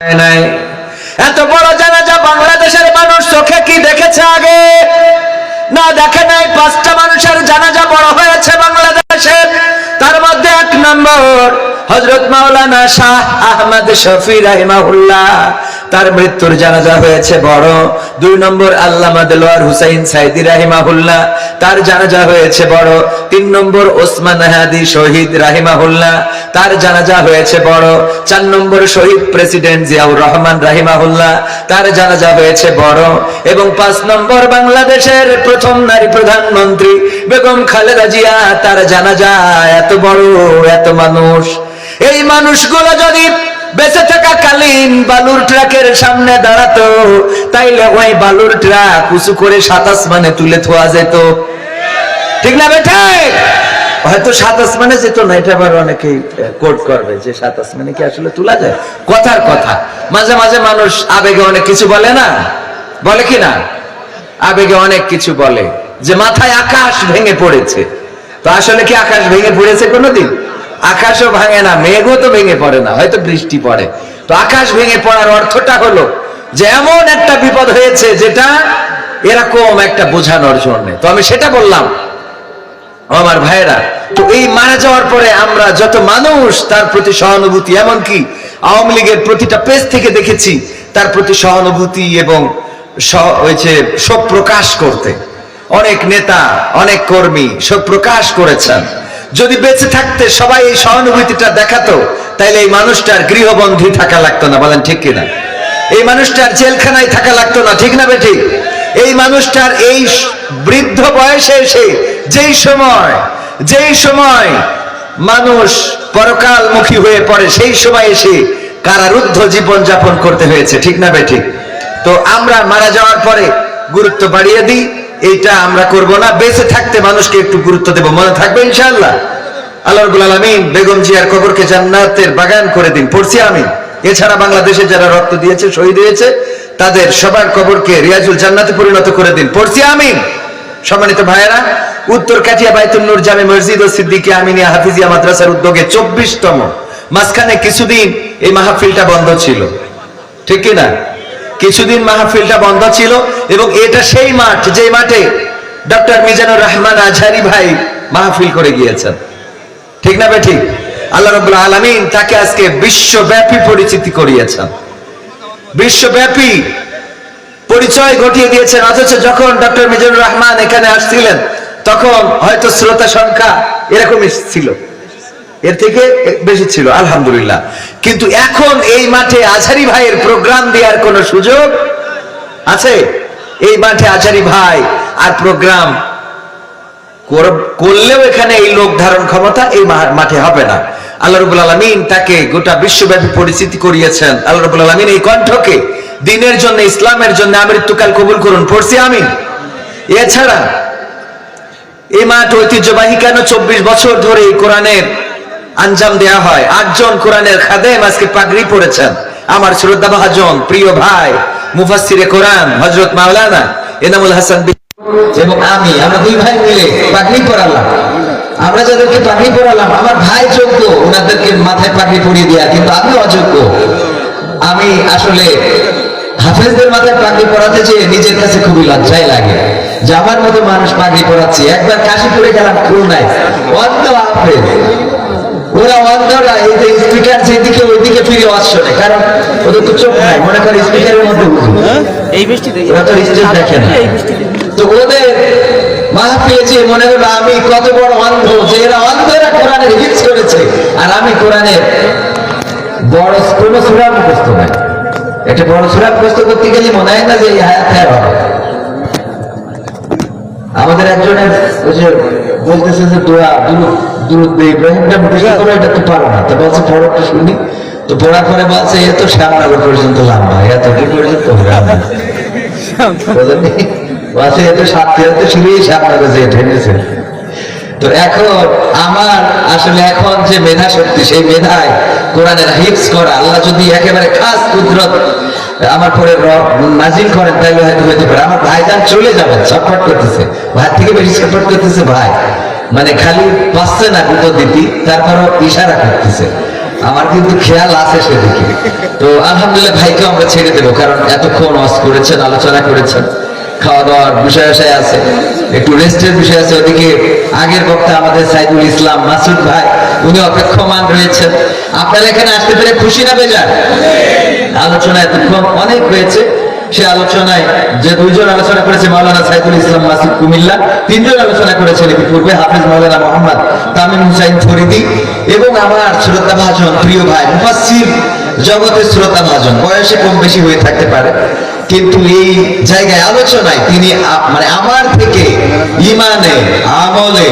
নাই। এত বড় জানাজা বাংলাদেশের মানুষ চোখে কি দেখেছে আগে? না দেখে নাই। 5টা মানুষের জানাজা বড় হয়েছে বাংলাদেশে। তার মধ্যে 1 নম্বর হযরত মাওলানা শাহ আহমদ শফি রাহিমাহুল্লাহ, তার মৃত্যুর জানাজা হয়েছে বড়। 2 নম্বর আল্লামা দেলোয়ার হুসাইন সাইদি রাহিমাহুল্লাহ, তার জানাজা হয়েছে বড়। 3 নম্বর ওসমান হাদি শহীদ রাহিমাহুল্লাহ, তার জানাজা হয়েছে বড়। 4 নম্বর শহীদ প্রেসিডেন্ট জিয়াউর রহমান রাহিমাহুল্লাহ, তার জানাজা হয়েছে বড়। এবং 5 নম্বর বাংলাদেশের প্রথম নারী প্রধানমন্ত্রী বেগম খালেদা জিয়া, তার জানাজা এত বড়, এত মানুষ। এই মানুষগুলো যদি বেঁচে থাকাকালীন বালুর ট্রাকের সামনে দাঁড়াতো, তাইলে ওই বালুর ট্রাক উঁচু করে 7 আসমানে তুলে থোয়া যেত। ঠিক না বেটা? হয়তো 7 আসমানে যেত না, এটা আবার অনেকেই কোট করবে যে 7 আসমানে কি আসলে তোলা যায়? কথার কথা। মাঝে মাঝে মানুষ আবেগে অনেক কিছু বলে না, বলে কি না? আবেগে অনেক কিছু বলে যে মাথায় আকাশ ভেঙে পড়েছে। তো আসলে কি আকাশ ভেঙে পড়েছে কোনোদিন? আকাশও ভাঙে না, মেঘও তো ভেঙে পড়ে না, হয়তো বৃষ্টি পড়ে। তো আকাশ ভেঙে পড়ার অর্থটা হলো যে এমন একটা বিপদ হয়েছে যেটা এরকম একটা বোঝানোর জন্য। তো আমি সেটা বললাম আমার ভাইয়েরা। তো এই মারা যাওয়ার পরে আমরা যত মানুষ তার প্রতি সহানুভূতি, এমনকি আওয়ামী লীগের প্রতিটা পেজ থেকে দেখেছি তার প্রতি সহানুভূতি এবং শোক প্রকাশ করতে অনেক নেতা, অনেক কর্মী শোক প্রকাশ করেছেন। যদি বেঁচে থাকতে সবাই এই সহানুভূতিটা দেখাতো, তাইলে এই মানুষটার গৃহবন্দী থাকা লাগতো না। বলেন ঠিক কিনা? এই মানুষটার জেলখানায় থাকা লাগতো না। ঠিক না বেঠিক? এই মানুষটার এই বৃদ্ধ বয়সে এসে যেই সময় মানুষ পরকালমুখী হয়ে পড়ে, সেই সময় এসে কারারুদ্ধ জীবন যাপন করতে হয়েছে। ঠিক না বেঠিক? তো আমরা মারা যাওয়ার পরে গুরুত্ব বাড়িয়ে দিই, এইটা আমরা করব না। বেঁচে থাকতে মানুষকে একটু গুরুত্ব দেব, মনে থাকবে ইনশাআল্লাহ। আল্লাহ রাব্বুল আলামিন বেগম জিয়ার কবরকে জান্নাতের বাগান করে দিন, পড়ছি আমিন। এছাড়া বাংলাদেশে যারা রক্ত দিয়েছে, শহীদ হয়েছে, তাদের সবার কবরকে রিয়াজুল জান্নাতে পরিণত করে দিন, পড়ছি আমিন। সম্মানিত ভাইয়েরা, উত্তর কাটিয়া বাইতুল নূর জামে মসজিদ ও সিদ্দিকিয়া আমিনিয়া হাফিজিয়া মাদ্রাসার উদ্যোগে 24তম, মাঝখানে কিছুদিন এই মাহফিলটা বন্ধ ছিল। ঠিক কি না? কিছুদিন মাহফিলটা বন্ধ ছিল। এবং এটা সেই মাঠ যে মাঠে ডক্টর মিজানুর রহমান আজহারি ভাই মাহফিল করে গিয়েছেন। ঠিক না বেঠিক? আল্লাহ রাব্বুল আলামিন তাকে আজকে বিশ্বব্যাপী পরিচিতি করিয়েছেন, বিশ্বব্যাপী পরিচয় ঘটিয়ে দিয়েছেন। অথচ যখন ডক্টর মিজানুর রহমান এখানে আসছিলেন, তখন হয়তো শ্রোতা সংখ্যা এরকমই ছিল, এর থেকে বেশি ছিল, আলহামদুলিল্লাহ। কিন্তু এখন এই মাঠে আজহারি ভাইয়ের প্রোগ্রাম দেওয়ার কোন সুযোগ আছে? এই মাঠে আজহারি ভাই আর প্রোগ্রাম করলেও এখানে এই লোক ধারণ ক্ষমতা এই মাঠে হবে না। আল্লাহ রাব্বুল আলামিন তাকে গোটা বিশ্বব্যাপী পরিচিতি করিয়েছেন। আল্লাহ রাব্বুল আলামিন এই কণ্ঠকে দ্বীনের জন্য, ইসলামের জন্য আমৃত্যুকাল কবুল করুন, পড়ছি আমিন। এছাড়া এই মাঠ ঐতিহ্যবাহী কেন? 24 বছর ধরে এই কোরআনের আঞ্জাম দেয়া হয়। 8 জন কোরআনের খাদেম আজকে পাগড়ি পড়েছেন। আমার শ্রদ্ধাভাজন প্রিয় ভাই মুফাসসিরে কোরআন হযরত মাওলানা এনামুল হাসান এবং আমরা 2 ভাই মিলে পাগড়ি পরালাম। আমরা যাদেরকে পাগড়ি পরালাম, আমার ভাই যোগ্য ওনাদেরকে মাথায় পাগড়ি পরিয়ে দেয়া, কিন্তু আমি অযোগ্য। আমি আসলে হাফেজদের মাথায় পাগড়ি পরাতে চেয়ে নিজের কাছে খুবই লজ্জাই লাগে যে আমার মতো মানুষ পাগড়ি পরাচ্ছি। একবার কাশীপুরে গেলাম, খুলনায়, অন্ধ হাফেজ, ওরা অন্ধরা এই যে স্পিকার যেদিকে ওইদিকে ফিরে আসছে, কারণ ওদের তো চোখ নাই, মনে করে স্পিকারের মধ্যে এই বৃষ্টি ওরা তো স্টেজ দেখে না। তো ওদের মাহফিলে যে মনে করলো আমি কত বড় অন্ধ, যে এরা অন্ধরা কোরআনের হিফজ করেছে আর আমি কোরআনের বড় কোনো সূরা মুখস্থ নাই। একটা বড় সূরা মুখস্থ করতে গেলে মনে হয় না যে এই হায়াত হবে। আমাদের একজনের ওই যে বলতেছে যে দোয়া দুরূদ ইব্রাহিমটা মুখস্থ করে, এটা তো পারো না। তো বলছে পড়াটা শুনি। তো পড়ার পরে বলছে এত শ্যামনগর পর্যন্ত লম্বা, এত কি পর্যন্ত বলছে এত 7 সিঁড়ি শ্যামনগর যে ঠেনেছে। তো এখন আমার আসলে এখন যে মেধা শক্তি, সেই মেধায় কোরআনের হিফজ করা, আল্লাহ যদি একেবারে খাস কুদরত আমার পরে নাজিল করেন, তাহলে হয়তো হইতে পারে। আমার ভাইজান চলে যাবেন, সাপোর্ট করতেছে, ভাই থেকে বেশি সাপোর্ট করতেছে ভাই, মানে খালি পাচ্ছে না উত্তর দিতে, তারপরও ইশারা করতেছে। আমার কিন্তু খেয়াল আছে সেদিকে। তো আলহামদুলিল্লাহ ভাইকে আমরা ছেড়ে দেবো, কারণ এতক্ষণ ওয়াজ করেছেন, আলোচনা করেছেন, খাওয়া দাওয়ার বিষয় আছে, একটু রেস্টের বিষয় আছে। ওদিকে আগের বক্তা আমাদের সাইদুল ইসলাম মাসুদ ভাই, উনি অপেক্ষমান রয়েছেন। আপনারা এখানে আসতে পেরে খুশি না বেজার? আলোচনা এতক্ষণ অনেক হয়েছে। সে আলোচনায় যে দুইজন আলোচনা করেছে, মাওলানা সাইদুল ইসলাম মাসুদ কুমিল্লা, তিনজন আলোচনা করেছেন ইতিপূর্বে, হাফিজ মাওলানা মোহাম্মদ তামিম হুসাইন ফরিদি, এবং আমার শ্রদ্ধাভাজন প্রিয় ভাই মুফাসসির জগতের শ্রোতাভাজন, বয়সে কম বেশি হয়ে থাকতে পারে, কিন্তু এই জায়গায় আলোচনায় তিনি মানে আমার থেকে ইমানে, আমলে,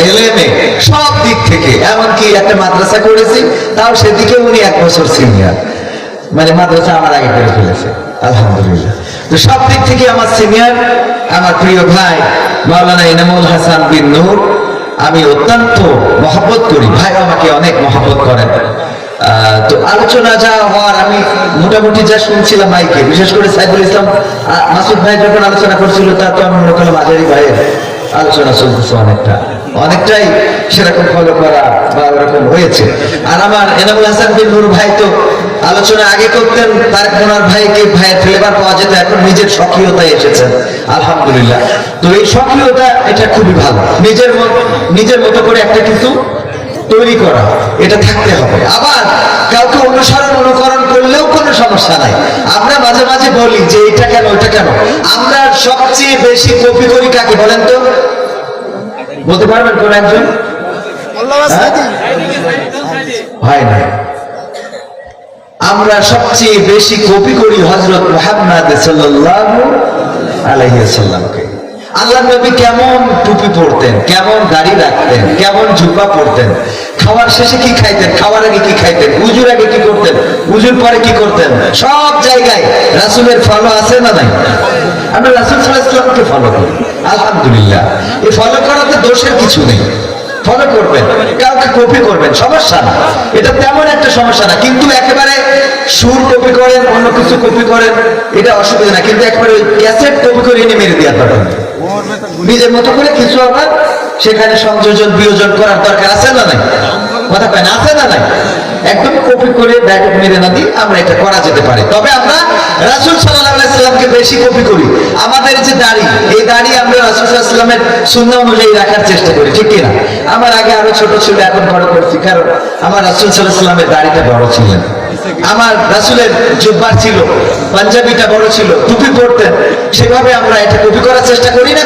ইলমে সব দিক থেকে, এমনকি একটা মাদ্রাসা করেছি, তাও সেদিকে উনি 1 বছর সিনিয়র, মানে মাদ্রাসা আমার আগে করে ফেলেছে আলহামদুলিল্লাহ। তো সব দিক থেকে আমার সিনিয়র, আমার প্রিয় ভাই মাওলানা ইনামুল হাসান বিন নূর, আমি অত্যন্ত মহব্বত করি, ভাই আমাকে অনেক মহব্বত করেন। তো আলোচনা যা হওয়ার আমি মোটামুটি যা শুনছিলাম মাইকে, বিশেষ করে সাইদুল ইসলাম মাসুদ ভাই যখন আলোচনা করছিল, তা তো আমি মনে করলাম আজারি ভাইয়ের আলোচনা চলতেছে অনেকটাই সেরকম ফলো করা বা ওরকম হয়েছে। আর আমার এনামুল হাসান বিন নূর ভাই তো আলোচনা আগে করতেন, তার ওনার ভাইকে ভাইয়ের ফ্লেভার পাওয়া যেত, এখন নিজের সক্রিয়তায় এসেছেন আলহামদুলিল্লাহ। তো এই সক্রিয়তা এটা খুবই ভালো, নিজের মতো করে একটা কিছু তৈরি করা, এটা থাকতে হবে। আবার কাউকে অনুকরণ করলেও কোনো সমস্যা নাই। আমরা মাঝে মাঝে বলি যে এটা কেন ওইটা কেন, আমরা সবচেয়ে বেশি কপি করি কাকে বলেন তো? বলতে পারবেন কোন একজন? হয় না, আমরা সবচেয়ে বেশি কপি করি হযরত মুহাম্মদ সাল্লাল্লাহু আলাইহি ওয়াসাল্লামকে। আল্লাহ নবী কেমন টুপি পরতেন, কেমন দাড়ি রাখতেন, কেমন জুব্বা পরতেন, খাওয়ার শেষে কি খাইতেন, খাওয়ার আগে কি খাইতেন, উজুর আগে কি করতেন, উজুর পরে কি করতেন, সব জায়গায় রাসূলের ফলো আছে না নাই? আমরা রাসূল সাল্লাল্লাহু আলাইহি ওয়াসাল্লামকে ফলো করি আলহামদুলিল্লাহ। এই ফলো করাতে দোষের কিছু নেই, ফলো করবেন, কাউকে কপি করবেন, সমস্যা না, এটা তেমন একটা সমস্যা না। কিন্তু একেবারে সুর কপি করেন, অন্য কিছু কপি করেন, এটা অসুবিধা না। কিন্তু একবারে ওই ক্যাসেট কপি করে এনে মেরে দেওয়ার দরকার, নিজের মতো করে কিছু আবার সেখানে সংযোজন বিয়োজন করার দরকার আছে না নাই? কথা কয় না, আছে না নাই? একদম কপি করে ডাইরেক্ট মেরে না দিই, আমরা এটা করা যেতে পারে। তবে আমরা রাসূল সাল্লাল্লাহু আলাইহি সাল্লামকে বেশি কপি করি। আমাদের যে দাড়ি, এই দাড়ি আমরা রাসূল সাল্লাল্লাহু আলাইহি সাল্লামের সুন্নাহ অনুযায়ী রাখার চেষ্টা করি, ঠিক কিনা? আমার আগে আরো ছোট ছিল, এখন বড় করছি, কারণ আমার রাসূল সাল্লাল্লাহু আলাইহি সাল্লামের দাড়িটা বড় ছিল, আমার রাসূলের জুব্বা ছিল, পাঞ্জাবিটা বড় ছিল, টুপি পরতেন, সেভাবে আমরা এটা কপি করার চেষ্টা করি না?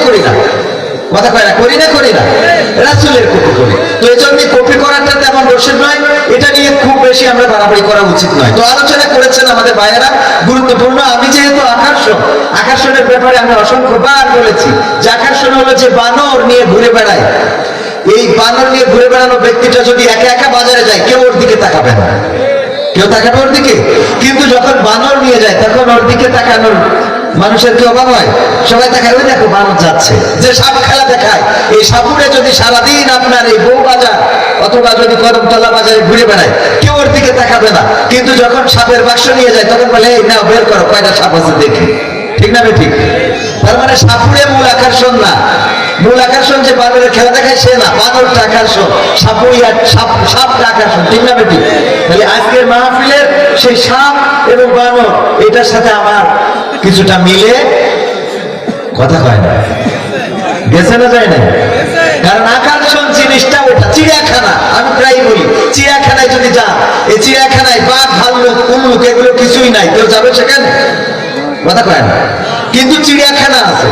কথা কয় না, করি না, রাসূলের কপি করি। তো এই জন্য কপি করাটা তেমন দোষের নয়, এটা নিয়ে খুব বেশি আমরা বাড়াবাড়ি করা উচিত নয়। তো আলোচনা করেছেন আমাদের ভাইয়েরা, গুরুত্বপূর্ণ। আমি যেহেতু আকর্ষণের ব্যাপারে আমি অসংখ্যবার বলেছি যে আকর্ষণ হলো যে বানর নিয়ে ঘুরে বেড়ায়, এই বানর নিয়ে ঘুরে বেড়ানো ব্যক্তিটা যদি একা একা বাজারে যায়, কেউ ওর দিকে তাকাবে না, কেউ তাকাবে ওর দিকে। কিন্তু যখন বানর নিয়ে যায়, তখন ওর দিকে তাকানোর মানুষের কি অভাব হয়? সবাই দেখায়, ওই দেখো বানর যাচ্ছে। যে সাপ খেলা দেখায়, এই সাপুরে যদি সারাদিন আপনার এই বউ বাজার অথবা যদি কদমতলা বাজারে ঘুরে বেড়ায়, কেউ ওর দিকে তাকাবে না। কিন্তু যখন সাপের বাক্স নিয়ে যায়, তখন বলে এই নাও বের করো, কয়টা সাপ আছে দেখি, ঠিক না ঠিক? তার মানে সাপুরে মূল আকর্ষণ না, মূল আকর্ষণ যে বানরের খেলা দেখায় সে না, বানরটা আকর্ষণ, সাপটা আকর্ষণ, ঠিক না ঠিক? তাহলে আজকের মাহফিলের সেই সাপ এবং বানর, এটার সাথে আমার কিছুটা মিলে, কথা কয় না, গেছে না যায় না? কারণ আকর্ষণ জিনিসটা ওটা চিড়িয়াখানা, আমি প্রায় বলি চিড়িয়াখানায় যদি যান, এই চিড়িয়াখানায় বাঘ, ভাল্লুক, উল্লুক এগুলো কিছুই নাই, কেউ যাবে সেখানে? কথা কয় না। কিন্তু চিড়িয়াখানা আছে,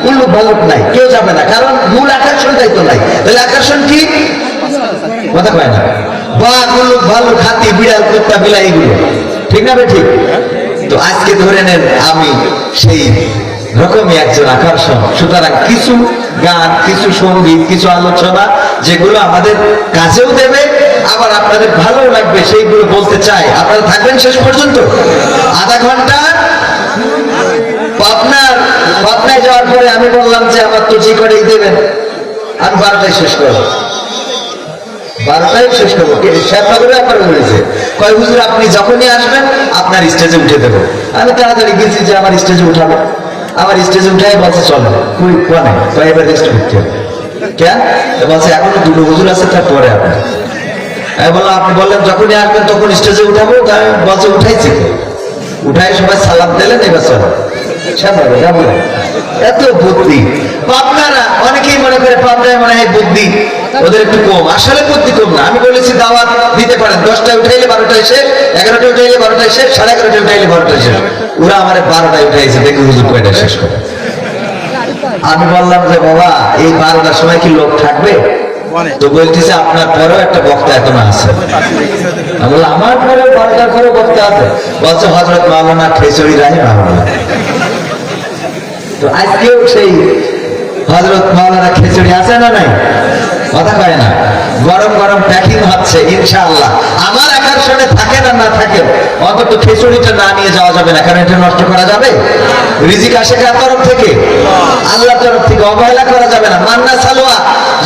উল্লুক ভাল্লুক নাই, কেউ যাবে না, কারণ মূল আকর্ষণটাই তো নাই। তাহলে আকর্ষণ কি? কথা কয় না। বাঘ, উল্লুক, ভাল্লুক, হাতি, বিড়াল, কুত্তা, বিলাই, এগুলো, ঠিক না ঠিক? তো আজকে ধরে নেন আমি সেই রকমই একজন আকর্ষণ। সুতরাং কিছু গান, কিছু সঙ্গীত, কিছু আলোচনা যেগুলো আমাদের কাজেও দেবে, আবার আপনাদের ভালো লাগবে, সেইগুলো বলতে চাই। আপনারা থাকবেন শেষ পর্যন্ত, আধা ঘন্টা। পাবনায় যাওয়ার পরে আমি বললাম যে আমার তো যে করেই দেবেন, আমি 12টায় শেষ করবো, 12টায় শেষ করবো। শ্যামনগরের ব্যাপারে বলেছে, কয় হুজুর আপনি যখনই আসবেন আপনার স্টেজে উঠে দেবো। আমি তাড়াতাড়ি গেছি যে আমার স্টেজে উঠাবো, আমার স্টেজে উঠাই বলছে চলো, কই কোয়ানে, কয় এবার রেস্ট করতে হবে। কেন বলছে এখনো দুটো হুজুর আছে, তারপরে আপনি। আমি বললাম আপনি বললেন যখনই আসবেন তখন স্টেজে উঠাবো, তাই বলছে উঠাইছি, উঠাই সবাই সালাম দিলেন, এবার চলো। এত বুদ্ধি পাবনারা, অনেকেই মনে করে পাবনায় মনে হয় বুদ্ধি ওদের একটু কম, আসলে বুদ্ধি কম না। আমি বলেছি দাওয়াত দিতে পারেন, 10টায় উঠাইলে 12টায় শেষ, 11টায় উঠাইলে 12টায় শেষ, 11:30টায় উঠাইলে 12টায় শেষ। ওরা আমার 12টায় উঠাইছে, দেখি হুজুর কয়টা শেষ করে। আমি বললাম যে বাবা এই 12টার সময় কি লোক থাকবে? তো বলতেছে আপনার পরেও একটা বক্তা এখনো আছে। আমি বললাম আমার পরেও 12টার পরেও বক্তা আছে? বলছে হযরত মাওলানা খেচুড়ি রাহিমাহুল্লাহ। তো আজকেও সেই হযরত মাওলানা খেচুড়ি আছে না নাই? কথা কয় না। গরম গরম প্যাকিং হচ্ছে ইনশাআল্লাহ। আমার আকর্ষণে থাকে না না থাকে, অন্তত খিচুড়িটা না নিয়ে যাওয়া যাবে না, কারণ এটা নষ্ট করা যাবে। রিজিক আসে কার তরফ থেকে? আল্লাহর তরফ থেকে, অবহেলা করা যাবে না। মান্না সালোয়া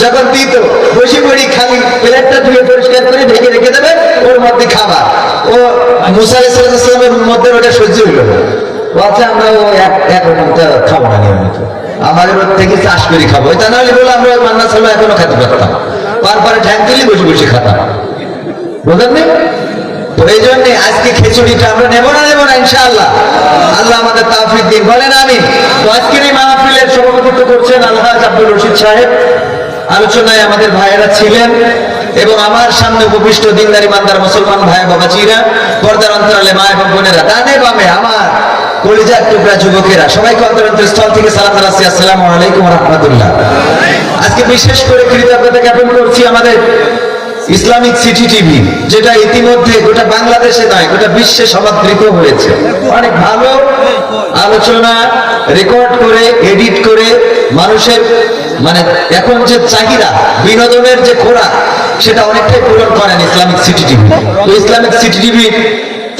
যখন দিত বসে পড়ি, খালি প্লেটটা ধুয়ে পরিষ্কার করে ঢেকে রেখে দেবে, ওর মধ্যে খাবার। ও মুসা আলাইহিস সালামের মধ্যে ওটা সহ্য হইল না, বলছে আমরা ও এক রকমটা খাবো না নিয়মিত, আমাদের ওর থেকে চাষ করে খাবো। তা নাহলে বলে আমরা ওই মান্না সালোয়া এখনো খেতে পারতাম, পারপারে ঠ্যাং তুলি বসে বসে খাতাম, বুঝলেন? তো এই জন্য আজকে খিচুড়িটা আমরা নেবো না ইনশাআল্লাহ। আল্লাহ আমাদের তাওফিক দিন, বলেন আমিন। তো আজকের এই মাহফিলের সভাপতিত্ব করছেন আলহাজ আব্দুল রশিদ সাহেব। আলোচনায় আমাদের ভাইয়েরা ছিলেন এবং আমার সামনে উপবিষ্ট দিনদার ইমানদার মুসলমান ভাই বাবাজিরা, পর্দার অন্তরালে মা এবং বোনেরা, ডানে বামে আমার কলিজার টুকরা যুবকেরা, সবাইকে অন্তর স্থল থেকে সালাম জানাচ্ছি, আসসালামু আলাইকুম ওয়া রাহমাতুল্লাহ। আজকে বিশেষ করে কৃতজ্ঞতা জ্ঞাপন করছি আমাদের ইসলামিক সিটি টিভি, যেটা ইতিমধ্যে গোটা বাংলাদেশে নয় গোটা বিশ্বে সমাদৃত হয়েছে। অনেক ভালো আলোচনা রেকর্ড করে এডিট করে মানুষের মানে এখন যে চাহিদা বিনোদনের যে খোরাক সেটা অনেকটাই পূরণ করেন ইসলামিক সিটি টিভি। তো ইসলামিক সিটি টিভি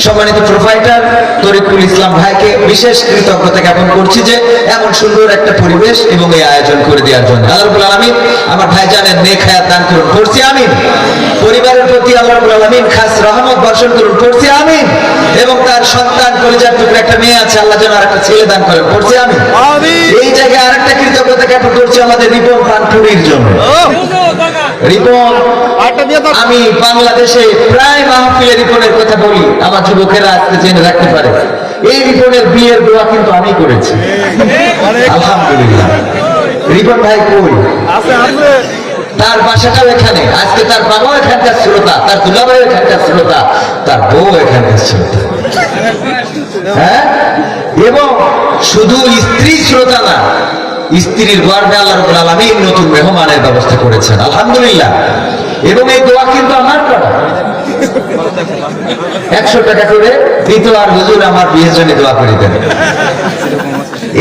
সম্মানিত প্রোভাইডার তরিকুল ইসলাম ভাইকে বিশেষ কৃতজ্ঞতা জ্ঞাপন করছি যে এমন সুন্দর একটা পরিবেশ এবং এই আয়োজন করে দেওয়ার জন্য। আল্লাহ রাব্বুল আলামিন আমার ভাইজানের নেক হায়াত দান করুন, পড়ছি আমিন। পরিবারের প্রতি আল্লাহ রাব্বুল আলামিন খাস রহমত বর্ষণ করুন, পড়ছি আমিন। এবং তার সন্তান কলিজার টুকরা একটা মেয়ে আছে, আল্লাহ যেন আরেকটা ছেলে দান করেন, পড়ছি আমিন। এই জায়গায় আরেকটা কৃতজ্ঞতা জ্ঞাপন করছি আমাদের রিপন পানপুরির জন্য। রিপন, আমি বাংলাদেশে প্রায় মাহফিলে রিপনের কথা বলি, আমার যুবকেরা আজকে জেনে রাখতে পারে এই রিপনের বিয়ের দোয়া কিন্তু আমি করেছি, আলহামদুলিল্লাহ। রিপন ভাই কই? তার বাসাটাও এখানে, আজকে তার বাবাও এখানকার শ্রোতা, তার দুলাভাই এখানকার শ্রোতা, তার বউ এখানকার শ্রোতা। হ্যাঁ, এবং শুধু স্ত্রী শ্রোতা না, স্ত্রীর গর্ভে আল্লাহ রাব্বুল আলামিন নতুন মেহমানের ব্যবস্থা করেছেন, আলহামদুলিল্লাহ। এবং এই দোয়া কিন্তু আমার করা, 100 টাকা করে দিত আর হুজুর আমার বিয়ের জন্য দোয়া করে দেন।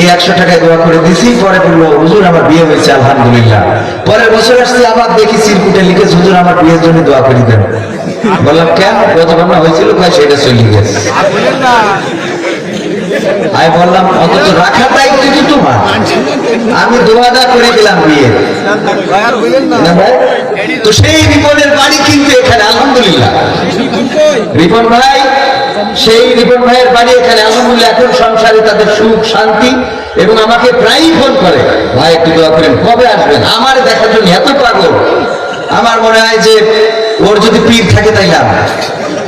এই 100 টাকায় দোয়া করে দিছি, পরে বললো হুজুর আমার বিয়ে হয়েছে আলহামদুলিল্লাহ। পরের বছর আসছি, আবার দেখি সিরকুটে লিখেছে হুজুর আমার বিয়ের জন্য দোয়া করে দেন। বললাম কেন? যতক্ষণ না হয়েছিল সেটা চলে গেছে। আমি বললাম অন্তত রাখার দায়িত্ব কি তোমার? আমি দোয়াদা করে দিলাম বিয়ে। তো সেই রিপনের বাড়ি কিন্তু এখানে, আলহামদুলিল্লাহ। রিপন ভাই, সেই রিপন ভাইয়ের বাড়ি এখানে, আলহামদুলিল্লাহ। এখন সংসারে তাদের সুখ শান্তি, এবং আমাকে প্রায়ই ফোন করে, ভাই একটু দোয়া করেন, কবে আসবেন? আমার দেখার জন্য এত পাগল। আমার মনে হয় যে ওর যদি পীর থাকে তাইলে আমি,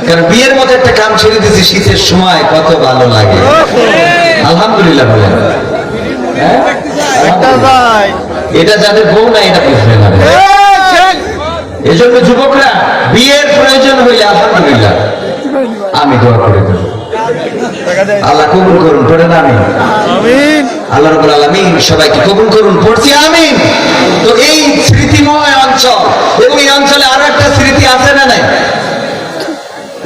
কারণ বিয়ের মতো একটা কাম ছেড়ে দিয়েছি, শীতের সময় কত ভালো লাগে, আলহামদুলিল্লাহ। বলেন এটা যাদের বউ না এটা বুঝবে না। এই জন্য যুবকরা বিয়ের প্রয়োজন হইলে আলহামদুলিল্লাহ আমি দোয়া করে দেব, আল্লাহ কবুল করুন, পড়েন আমিন। আল্লাহ রাব্বুল আলামিন সবাইকে কবুল করুন, পড়ছি আমিন। তো এই স্মৃতিময় অঞ্চল, এবং এই অঞ্চলে আরো একটা স্মৃতি আছে না নাই?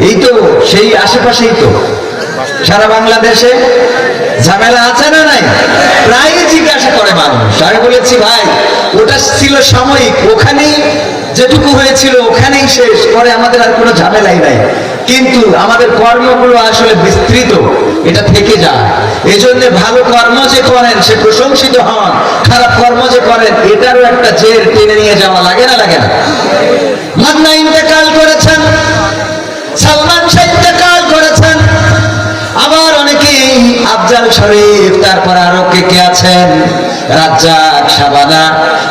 এই তো সেই আশেপাশেই তো সারা বাংলাদেশে ঝামেলা আছে না নাই? প্রায় জিজ্ঞাসা করে মানুষ। আমি বলেছি ভাই ওটা ছিল সাময়িক, ওখানেই যেটুকু হয়েছিল ওখানেই শেষ, পরে আমাদের আর কোনো ঝামেলাই নাই। কিন্তু আমাদের কর্মগুলো আসলে বিস্তৃত, এটা থেকে যায়। এই জন্য ভালো কর্ম যে করেন সে প্রশংসিত হন, খারাপ কর্ম যে করেন এটারও একটা জের টেনে নিয়ে যাওয়া লাগে না, লাগে না? মান্না ইন্তেকাল করেছেন, সালমান শাহ ইন্তেকাল করেছেন, আবার অনেকেই আফজাল শরীফ, তারপর আরো কে কে আছেন, রাজ্জাক, শাবানা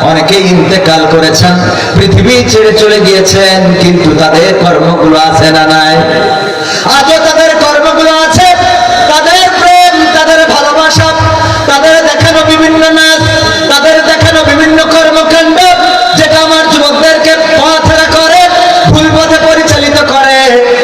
অনেকেই ইন্তেকাল করেছেন, পৃথিবী ছেড়ে চলে গিয়েছেন, কিন্তু তাদের কর্মগুলো আছে না নাই? আজও তাদের কর্মগুলো আছে, তাদের প্রেম, তাদের ভালোবাসা, তাদের দেখানো বিভিন্ন নাচ, তাদের দেখানো বিভিন্ন কর্মকাণ্ড, যেটা আমার যুবকদেরকে পথহারা করে, ভুল পথে পরিচালিত করে।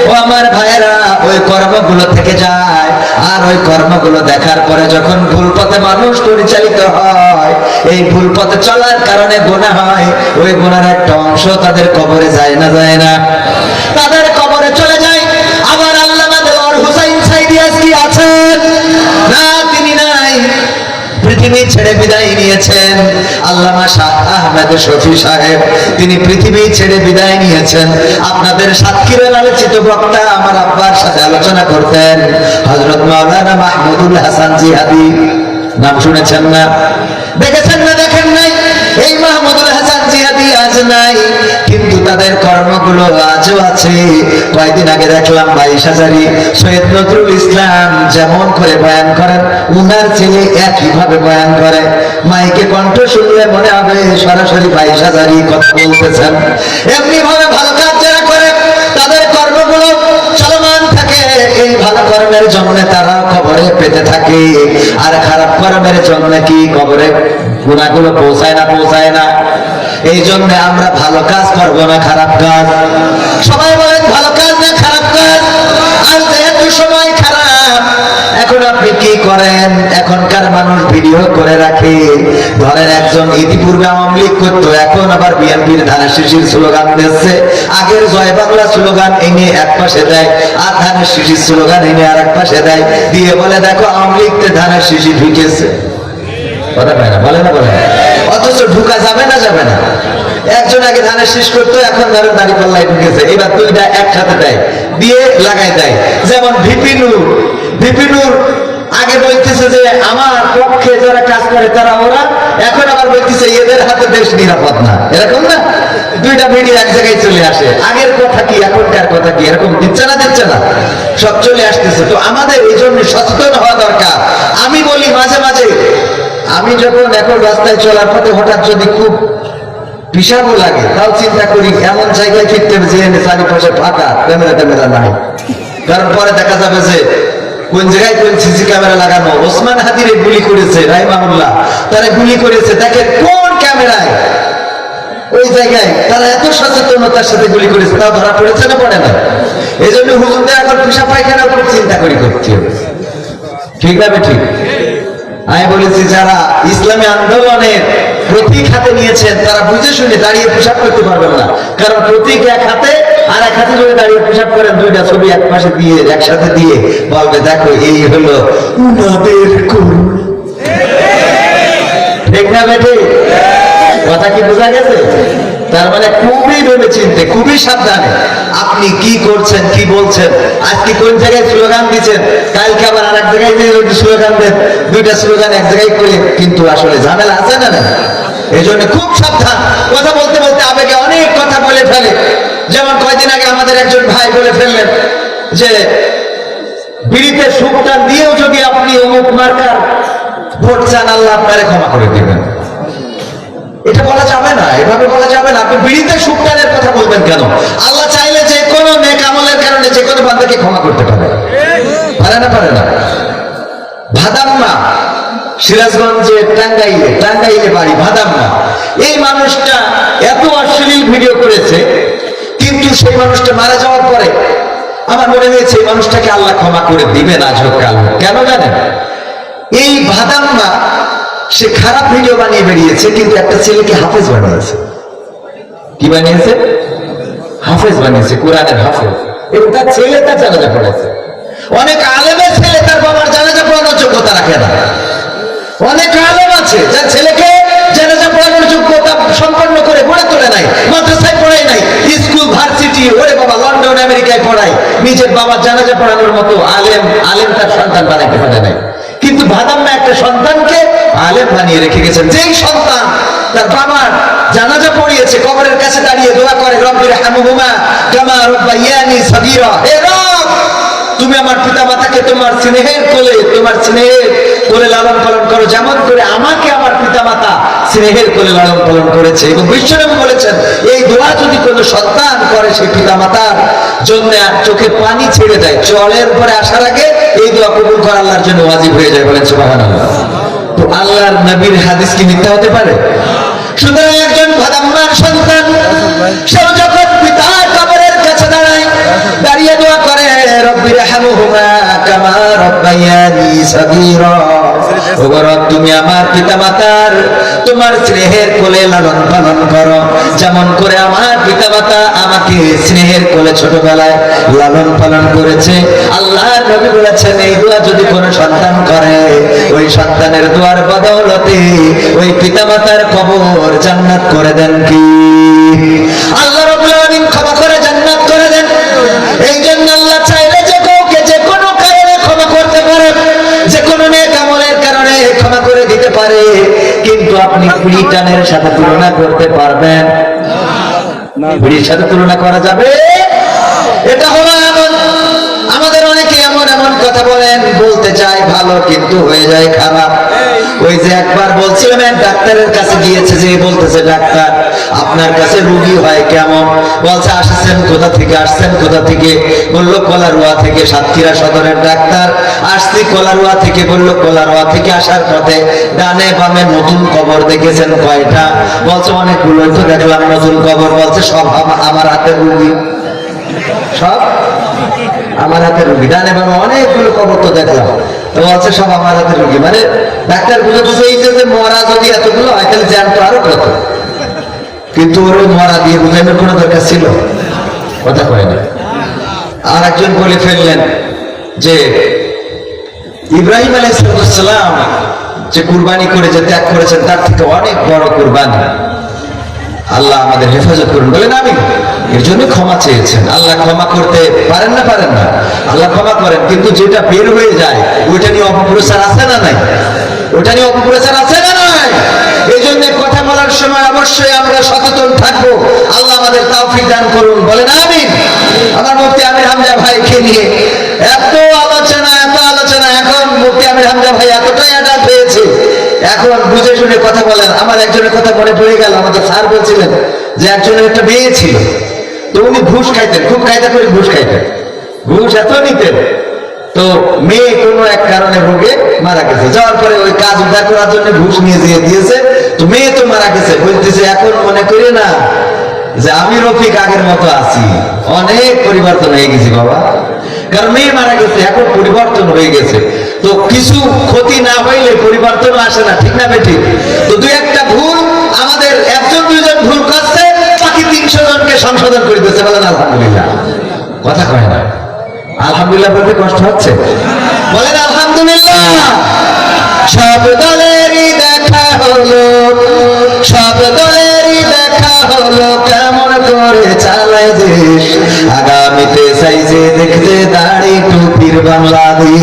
ও আমার ভাইয়েরা, ওই কর্মগুলো থেকে যায়, আর ওই কর্মগুলো দেখার পরে যখন ভুল পথে মানুষ পরিচালিত হয়, এই ভুল পথে চলার কারণে গুনাহ হয়, ওই গুনার একটা অংশ তাদের কবরে যায় না, যায় না? তাদের কবরে চলে যায়। আবার আল্লামা দেওয়ার হুসাইন সাইদি আজকে আছেন না? তিনি নাই, পৃথিবী ছেড়ে বিদায় নিয়েছেন। আল্লামা শাহ আহমেদ শফি সাহেব, তিনি পৃথিবী ছেড়ে বিদায় নিয়েছেন। আপনাদের সাতক্ষীরার আলোচিত বক্তা আমার আব্বার সাথে আলোচনা করতেন হযরত মাওলানা মাহমুদুল হাসান জিহাদি। নাম শুনেছেন না? দেখেছেন না? দেখেন নাই? এই মাহমুদুল হাসান জিহাদি আজ নাই, কিন্তু তাদের কর্মগুলো আজও আছে। কয়েকদিন আগে দেখলাম 22 হাজারি সৈয়দ নজরুল ইসলাম যেমন করে বয়ান করেন, উনার ছেলে একইভাবে বয়ান করে। মাইকে কণ্ঠ শুনলে মনে হবে সরাসরি 22 হাজারি কথা বলতেছেন। এমনি ভাবে ভালো কাজ যারা করে, তাদের কর্মগুলো চলমান থাকে। এই ভালো কর্মের জন্য তারা কবরে পেতে থাকে, আর খারাপ কর্মের জন্য কি কবরে গুনাহগুলো পৌঁছায় না? পৌঁছায় না। এই জন্য আমরা ভালো কাজ করবো না খারাপ কাজ? সবাই বলেন ভালো কাজ না খারাপ কাজ? আর যেহেতু সময় খারাপ, এখন আপনি কি করেন? এখনকার মানুষ ভিডিও করে রাখে। ধরেন একজন ইতিপূর্বে আওয়ামী লীগ করতো, এখন আবার বিএনপির ধানের শীষির স্লোগান দিচ্ছে। আগের জয় বাংলা স্লোগান এনে এক পাশে দেয়, আর ধানের শীষির স্লোগান এনে আর এক পাশে দেয়, দিয়ে বলে দেখো আওয়ামী লীগতে ধানের শীষি ঢুকেছে। কথা পায় না, বলে না, বলে না। অথচ ঢুকা যাবে না, যাবে না। একজন আগে ধানের শীষ করতো, এখন ধরো দাঁড়িপাল্লায় ঢুকেছে, এবার দুইটা একসাথে দেয়, দিয়ে লাগাই দেয়। যেমন ভিপিনুর আগে বলতেছে যে আমার পক্ষে যারা কাজ করে তারা ওরা, এখন আবার বলতেছে এদের হাতে দেশ নিরাপদ না। এরকম না? দুইটা ভিডিও এক জায়গায় চলে আসে, আগের কথা কি এখনকার কথা কি, এরকম দিচ্ছে না? দিচ্ছে না? সব চলে আসতেছে। তো আমাদের এই জন্য সচেতন হওয়া দরকার। আমি বলি মাঝে মাঝে, আমি যখন এখন রাস্তায় চলার পথে হঠাৎ যদি খুব পিসাবও লাগে, তাও চিন্তা করি এমন জায়গায় ফিরতে হবে যে চারিপাশে ফাঁকা, ক্যামেরা নাই। কারণ পরে দেখা যাবে যে কোন জায়গায় কোন সিসি ক্যামেরা লাগানো। ওসমান হাদিরে গুলি করেছে রাহিমাহুল্লাহ, তারা গুলি করেছে, দেখে কোন ক্যামেরায়, ওই জায়গায় তারা এত সচেতনতার সাথে গুলি করেছে, তাও ধরা পড়েছে না? পড়ে না। এই জন্য হুজুরদের এখন পিসাব পায়খানা করে চিন্তা করি করতে হবে। ঠিক না? ঠিক। আমি বলেছি যারা ইসলামী আন্দোলনের প্রতীক হাতে নিয়েছেন, তারা বুঝে শুনে দাঁড়িয়ে পেশাব করতে পারবেন না। কারণ প্রতীক এক হাতে, আর এক হাতে যদি দাঁড়িয়ে পেশাব করেন, দুইটা ছবি এক পাশে দিয়ে একসাথে দিয়ে বলবে দেখো এই হলো উনাদের করুন। ঠিক না বেঠে? কথা কি বোঝা গেছে? তার মানে খুবই ভেবে চিনতে, খুবই সাবধানে আপনি কি করছেন, কি বলছেন। আজকে কোন জায়গায় স্লোগান দিচ্ছেন, কালকে আবার আর এক জায়গায় স্লোগান দেন, দুইটা স্লোগান এক জায়গায় করে, কিন্তু আসলে ঝামেলা আছে না? না। এই জন্য খুব সাবধান। কথা বলতে বলতে আবেগে অনেক কথা বলে ফেলে। যেমন কয়দিন আগে আমাদের একজন ভাই বলে ফেললেন যে বিড়িতে সুখটান দিয়েও যদি আপনি অমুক মার্কার ভোট চান, আল্লাহ আপনারে ক্ষমা করে দিবেন। এটা বলা যাবে না, এভাবে বলা যাবে না। আপনি বিড়িতে সুখটানের কথা বলবেন কেন? আল্লাহ চাইলে যে কোনো নেক আমলের কারণে যে কোনো বান্দাকে ক্ষমা করতে পারে। পারে না? পারে না? ভাদাম্মা, সিরাজগঞ্জে টাঙ্গাইলে বাড়ি ভাদাম্মা। এই মানুষটা এত অশ্লীল ভিডিও করেছে, কিন্তু সেই মানুষটা মারা যাওয়ার পরে আমার মনে হয়েছে এই মানুষটাকে আল্লাহ ক্ষমা করে দিবেন আজ হোক কাল হোক। কেন জানেন? এই ভাদাম্মা সে খারাপ ভিডিও বানিয়ে বেরিয়েছে, কিন্তু একটা ছেলেকে হাফেজ বানিয়েছে। কি বানিয়েছে? হাফেজ বানিয়েছে, কোরআনের হাফেজ। এবং তার ছেলে তার জানাজা পড়েছে। অনেক আলেমের ছেলে তার বাবার জানাজা পড়ানোর যোগ্যতা রাখে না। অনেক আলেম আছে যার ছেলেকে জানাজা পড়ানোর যোগ্যতা সম্পন্ন করে গড়ে তোলে নাই, মাদ্রাসায় পড়াই নাই, স্কুল ভার্সিটি, ওরে বাবা লন্ডন আমেরিকায় পড়ায়, নিজের বাবার জানাজা পড়ানোর মতো আলেম তার সন্তান বানাইতে পারে নাই। কিন্তু ভাদাম্মা একটা সন্তানকে আলেম বানিয়ে রেখে গেছেন। যেই সন্তান তার বাবার জানাজা পড়িয়েছে, কবরের কাছে দাঁড়িয়ে দোয়া করে রব্বির হামহুমা কামা রাব্বায়ানি সাগীরা, হে রব তুমি আমার পিতামাতাকে তোমার স্নেহের কোলে, তোমার স্নেহের কোলে লালন পালন করো, যেমন করে আমাকে আমার পিতামাতা স্নেহের কোলে লালন পালন করেছে। এবং বিশ্বনবী বলেছেন, এই দোয়া যদি কোনো সন্তান করে সেই পিতামাতার জন্য আর চোখে পানি ছেড়ে দেয়, চলের উপরে আসার আগে এই দোয়া কবুল করা আল্লাহর জন্য ওয়াজিব হয়ে যায়। বলেন সুবহানাল্লাহ। তো আল্লাহর নবীর হাদিস কি মিথ্যা হতে পারে? সুতরাং একজন ভাদাম্মার সন্তান সেও যখন পিতার কবরের কাছে দাঁড়ায়, দাঁড়িয়ে দোয়া করে, রব্বি রহমহুমা কামা রব্বায়ানি সগীরা, ওগো রব তুমি আমার পিতামাতার তোমার স্নেহের কোলে লালন পালন করো, যেমন করে আমার পিতামাতা আমাকে স্নেহের কোলে ছোটবেলায় লালন পালন করেছে। আল্লাহর নবী বলেছেন, এই দোয়া যদি কোনো সন্তান করে, ওই সন্তানের দোয়ার বদৌলতে ওই পিতামাতার কবর জান্নাত করে দেন। কি আল্লাহ রাব্বুল আলামিন ক্ষমা করে জান্নাত করে দেন। এই জন্য আল্লাহ চাইলে যে কাউকে যে কোনো কারণে ক্ষমা করতে পারেন, যে কোনো নেক আমলের কারণে ক্ষমা করে দিতে পারে, কিন্তু আপনি পিটানের সাথে তুলনা করতে পারবেন না? পিড়ির সাথে তুলনা করা যাবে? এটা হলো এমন, আমাদের অনেকে এমন এমন কথা বলেন, বলতে চাই ভালো কিন্তু হয়ে যায় খারাপ। ওই যে একবার বলছিলাম, এক ডাক্তারের কাছে গিয়েছে, যে বলতেছে, ডাক্তার আপনার কাছে রোগী হয় কেমন? বলছে, আসছেন কোথা থেকে? আসছেন কোথা থেকে? বললো কলারোয়া থেকে। সাতক্ষীরা সদরের ডাক্তার। আসছি কলারোয়া থেকে। বললো কলারোয়া থেকে আসার পথে ডানে বামে নতুন কবর দেখেছেন কয়টা? বলছে অনেকগুলো তো দেখলাম নতুন কবর। বলছে সব আমার হাতের রোগী, সব আমার হাতের রোগী। ডানে বামে অনেকগুলো কবর তো দেখলাম, তো বলছে সব আমার হাতের রোগী। মানে ডাক্তার বুঝেছে এই যে মরা যদি এতগুলো হয় তাহলে জ্যান্ত আরো কত। কিন্তু ওর মরা দিয়ে বুঝানোর কোনো দরকার ছিল? কথা কয় না। আর একজন বলে ফেললেন যে ইব্রাহিম আলাইহিস সালাম যে কুরবানি করে যে ত্যাগ করেছেন, তার থেকে অনেক বড় কুরবানি। আল্লাহ আমাদের হেফাজত করুন। বলেন আমিন। এর জন্য ক্ষমা চেয়েছেন। আল্লাহ ক্ষমা করতে পারেন না? পারেন না? আল্লাহ ক্ষমা করেন, কিন্তু যেটা বের হয়ে যায় ওইটা নিয়ে অপপ্রচার আছে না নাই? ওটা নিয়ে অপপ্রচার আছে না নাই? এই জন্য কথা বলার সময় অবশ্যই আমরা সচেতন থাকবো। আল্লাহ আমাদের তৌফিক দান করুন। বলেন আমিন। আমার মুফতি আমির হামজা ভাইকে নিয়ে এত আলোচনা, এখন মুফতি আমির হামজা ভাই এতটাই অ্যাটাক হয়েছে, এখন বুঝে শুনে কথা বলেন। আমার একজনের কথা মনে পড়ে গেল, আমাদের স্যার বলছিলেন যে একজনের একটা মেয়ে ছিল, তো উনি ঘুষ খাইতেন, খুব কায়দা করে ঘুষ খাইতেন, ঘুষ এত নিতেন। তো মেয়ে কোনো এক কারণে ভোগে মারা গেছে। যাওয়ার পরে ওই কাজ উদ্ধার করার জন্য ঘুষ নিয়ে যেয়ে দিয়েছে, তো মেয়ে তো মারা গেছে। বলতেছে এখন মনে করি না যে আমি রফিক আগের মতো আছি, অনেক পরিবর্তন হয়ে গেছি বাবা। কারণ মেয়ে মারা গেছে, এখন পরিবর্তন হয়ে গেছে। তো কিছু ক্ষতি না হইলে পরিবর্তন আসে না, ঠিক না বেটি? তো দুই একটা ভুল আমাদের একজন দুইজন ভুল করছে, বাকি 300 জনকে সংশোধন করে দিয়েছে। বলেন আলহামদুলিল্লাহ। কথা কয় না? আলহামদুলিল্লাহ বলতে কষ্ট হচ্ছে? বলেন আলহামদুলিল্লাহ। সব দলেরই দেখা হলো, সব দলেরই দেখা হলো, কেমন করে চালায় দেশ, আগামীতে চাইছে দেখতে দাড়ি টুপির বাংলাদেশ।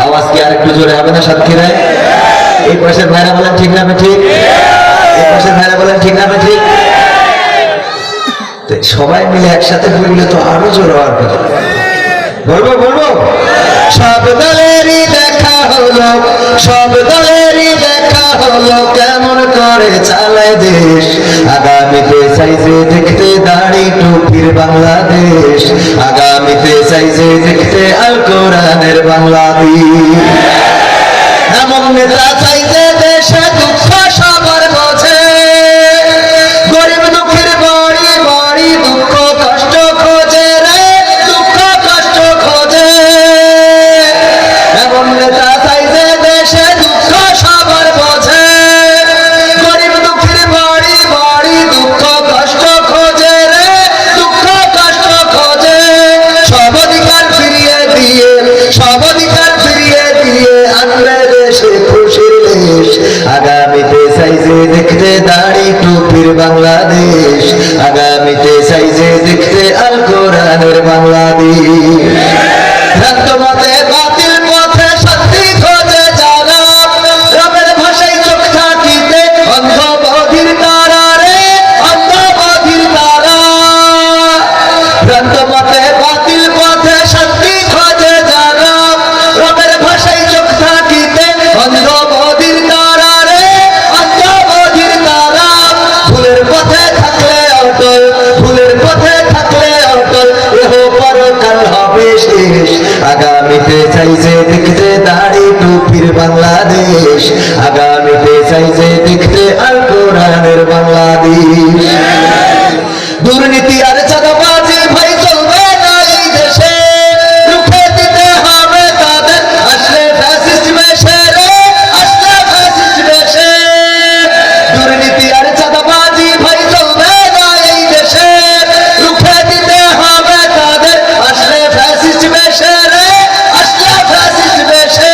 আওয়াজ কি আর একটু জোরে হবে না সাতক্ষীরায়? এই পাশের ভাইরা বলেন ঠিক না ঠিক? এই পাশের ভাইরা বলেন ঠিক না ঠিক? সবাই মিলে একসাথে বললে তো আরো জোর হওয়ার কথা। বলবো বলবো, সব দলেরই দেখা হলো, সব দলেরই দেখা হলো, কেমন করে চালায় দেশ, আগামীতে চাইছে দেখতে দাড়ি টুপির বাংলাদেশ, আগামীতে চাইছে দেখতে আল কোরআনের বাংলাদেশ। এমন নেতা চাইছে দেশে দুঃখ সবার বোঝে, গরিব দুঃখের বড়ি বড়ি দুঃখ কষ্ট খোঁজে রে, দুঃখ কষ্ট খোঁজে। এমন নেতা চাইছে দেশে দুঃখ সবার বোঝে, গরিব দুঃখের বড়ি বড়ি দুঃখ কষ্ট খোঁজে রে, দুঃখ কষ্ট খোঁজে। সব অধিকার ফিরিয়ে দিয়ে, সব অধিকার ফিরিয়ে দিয়ে আনবে দেশে খুশির দেশ, আগামীতে চাইছে দেখতে দাড়ি টুপির বাংলাদেশ, আগামীতে চাইছে দেখতে আল কোরআনের বাংলাদেশ। ভ্রান্ত মতে বাতিল পথে সত্যি খোঁজে যারা, রবের ভাষায় চোখ থাকিতে অন্ধ বধির তারা রে, অন্ধ বধির তারা। ভ্রান্ত মতে বাতিল পথে সত্যি খোঁজে যারা, যে দেখতে দাড়ি টুপির বাংলাদেশ, আগামীতে চাই যে দেখতে আল কোরআনের বাংলাদেশ। দুর্নীতি আর চাঁদাবাজি ভাই চলবে না এই দেশে, রুখে দিতে হবে তাদের আসলে ফ্যাসিস্ট বেশে রে, আসলে ফ্যাসিস্ট বেশে। দুর্নীতি আর চাঁদাবাজি ভাই চলবে না এই দেশে, রুখে দিতে হবে তাদের আসলে ফ্যাসিস্ট বেশে রে, আসলে ফ্যাসিস্ট বেশে।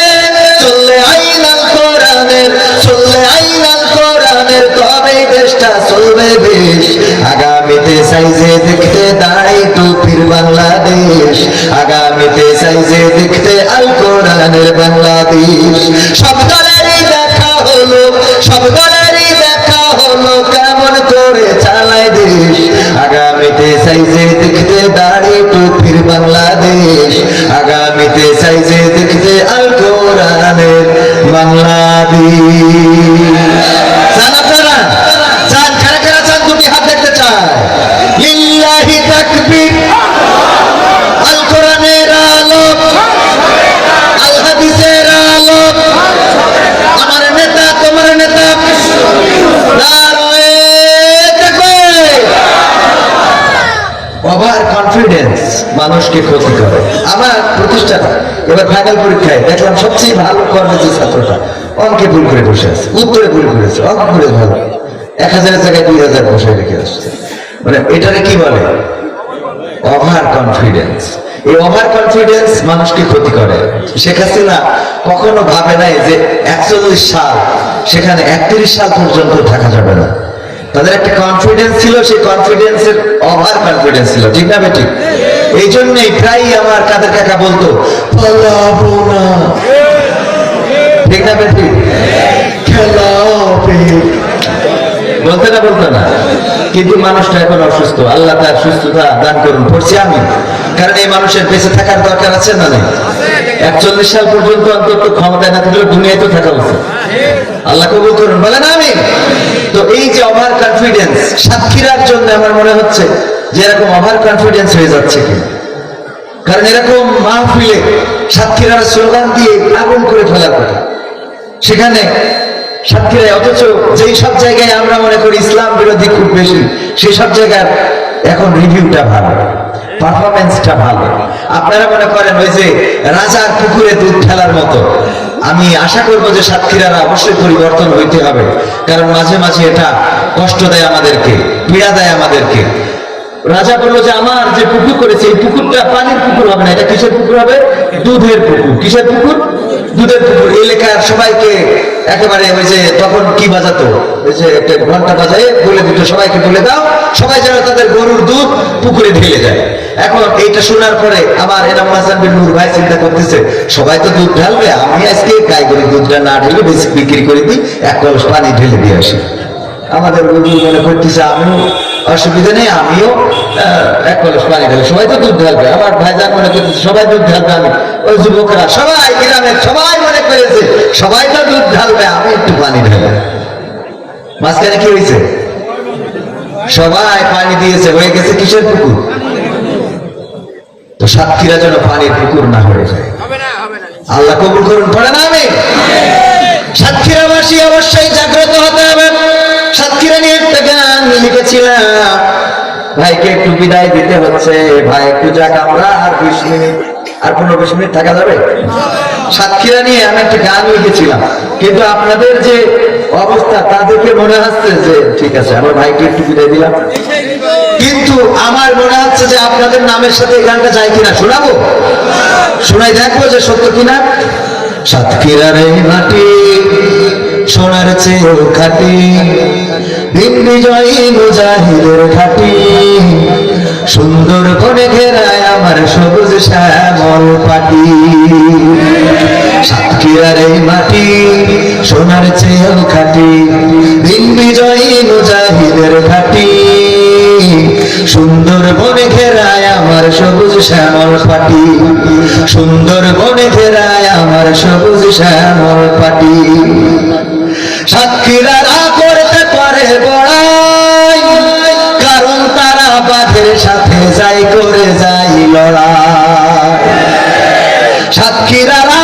চললে আইন আল কোরআনের, চললে আইন আল কোরআনের, তবেই দেশটা চলবে বেশ। আগামীতে চাই যে দেখতে দাঁড়াই টুপির বাংলাদেশ, আগামীতে চাই যে দেখতে আল কোরআনের বাংলাদেশ। সব দলেরই দেখা হলো, সব দলেরই দেখা হলো কেমন করে চালায় দেশ। আগামীতে চাই যে দেখতে দাঁড়াই টুপির বাংলাদেশ, আগামীতে চাই যে দেখতে আল কোরআনের বাংলাদেশ। চান আপনারা? চান? কারা কারা চান? দুটি হাত দেখতে চায়। লিল্লাহি তাকবীর। আল কোরআনের আলো, আল হাদিসের আলো, আমার নেতা তোমার নেতা, নারায়ে তাকবীর। ওভার কনফিডেন্স মানুষকে ক্ষতি করে। আমার প্রতিষ্ঠান এবার ফাইনাল পরীক্ষায় দেখলাম সবচেয়ে ভালো করবে যে ছাত্রটা, অঙ্কে ভুল করে বসে আছে, উত্তরে ভুল করেছে, অঙ্ক করে ভালো 1000 জায়গায় 2000 বসায় রেখে আসছে। মানে এটারে কি বলে? Over confidence. এই ওভার কনফিডেন্স মানুষকে ক্ষতি করে। শেখ হাসিনা কখনো ভাবে নাই যে 41 সাল, সেখানে 31 সাল পর্যন্ত থাকা যাবে না। তাদের একটা কনফিডেন্স ছিল, সেই কনফিডেন্সের ওভার কনফিডেন্স ছিল, ঠিক না বেঠিক? এই জন্যই প্রায় আমার কাদের কাকা বলতো পালাবো না, ঠিক না বেঠিক? খেলা হবে বলতে না, বলতো না। কিন্তু মানুষটা এখন অসুস্থ, আল্লাহ তার সুস্থতা দান করুন, পড়ছি আমি। কারণ এই মানুষের বেঁচে থাকার দরকার আছে না নেই? 41 সাল পর্যন্ত অন্তত ক্ষমতায় না থাকলে দুনিয়ায় তো থাকা উচিত। আল্লাহ কবুল করুন, বলেন আমিন। তো এই যে ওভার কনফিডেন্স, সাতক্ষীরার জন্য আমার মনে হচ্ছে যে এরকম ওভার কনফিডেন্স হয়ে যাচ্ছে কি। কারণ এরকম মাহফিলে সাতক্ষীরার স্লোগান দিয়ে আগুন করে ফেলার কথা, সেখানে সাতক্ষীরায়, অথচ যেই সব জায়গায় আমরা মনে করি ইসলাম বিরোধী খুব বেশি, সেই সব জায়গার এখন রিভিউটা ভালো, পারফরমেন্সটা ভালো। আপনারা মনে করেন ওই যে রাজার পুকুরে দুধ ঢালার মতো। আমি আশা করবো যে সাতক্ষীরারা অবশ্যই পরিবর্তন হইতে হবে, কারণ মাঝে মাঝে এটা কষ্ট দেয় আমাদেরকে, পীড়া দেয় আমাদেরকে। রাজা বললো যে আমার যে পুকুর করেছে এই পুকুরটা পানির পুকুর হবে না, এটা কিসের পুকুর হবে? দুধের পুকুর। কিসের পুকুর? দুধের পুকুর। এলাকার সবাইকে একেবারে ওই যে তখন কি বাজাতো, ওই যে একটা ঘন্টা বাজায় বলে দিত সবাইকে বলে দাও, সবাই যেন তাদের গরুর দুধ পুকুরে ঢেলে যায়। এখন এইটা শোনার পরে আমার এনাম হাসান বিন নূর ভাই চিন্তা করতেছে সবাই তো দুধ ঢালবে, আমি আজকে গাই গরুর দুধটা না ঢেলে বেশি বিক্রি করে দিই, 1 কলস পানি ঢেলে দিয়ে আসি। আমাদের মনে করতেছে আমিও অসুবিধা নেই, আমিও 1 কলস পানি ঢালি, সবাই তো দুধ ঢালবে। আমার ভাইজান মনে করতেছে সবাই দুধ ঢালবে, আমি ওই যুবকরা সবাই গ্রামের সবাই মনে করেছে সবাই তো দুধ ঢালবে, আমি একটু পানি ঢালবো। মাঝখানে কি হয়েছে? সবাই পানি দিয়েছে, হয়ে গেছে কিসের পুকুর? তো সাতক্ষীরা যেন পানির পুকুর না হয়ে যায়। আল্লাহ কবুল করুন, পড়ে না আমি। সাতক্ষীরাবাসী অবশ্যই জাগ্রত হতে হবে। সাতক্ষীরা নিয়ে একটা গান লিখেছিলাম, ভাইকে একটু বিদায় দিতে হচ্ছে, ভাই একটু যাক, আমরা আর 20 মিনিট, আর 15-20 মিনিট থাকা যাবে? সাতক্ষীরা নিয়ে আমি একটা গান লিখেছিলাম, কিন্তু আপনাদের যে অবস্থা তা দেখে মনে হচ্ছে যে ঠিক আছে আমার ভাইকে একটু বিদায় দিলাম, কিন্তু আমার মনে হচ্ছে যে আপনাদের নামের সাথে এই গানটা যায় কিনা। শোনাবো? শোনাই দেখবো যে সত্য কিনা। সাতক্ষীরার এই মাটি সোনার চেয়েও খাঁটি, দিন বিজয়ী মুজাহিদের ঘাটি, সুন্দর করে ঘেরায় আমার সবুজ শ্যামল পাটি। সাতক্ষীরার এই মাটি সোনার চেয়েও খাঁটি, দিন বিজয়ী মুজাহিদের ঘাটি, সুন্দর বনে ঘেরায় আমার সবুজ শ্যামল পাটি, সুন্দর বনে ঘেরায় আমার সবুজ শ্যামল পাটি। সাতক্ষীরারা করতে পারে বড়াই, কারণ তারা বাঘের সাথে যাই করে যাই লড়াই। সাতক্ষীরারা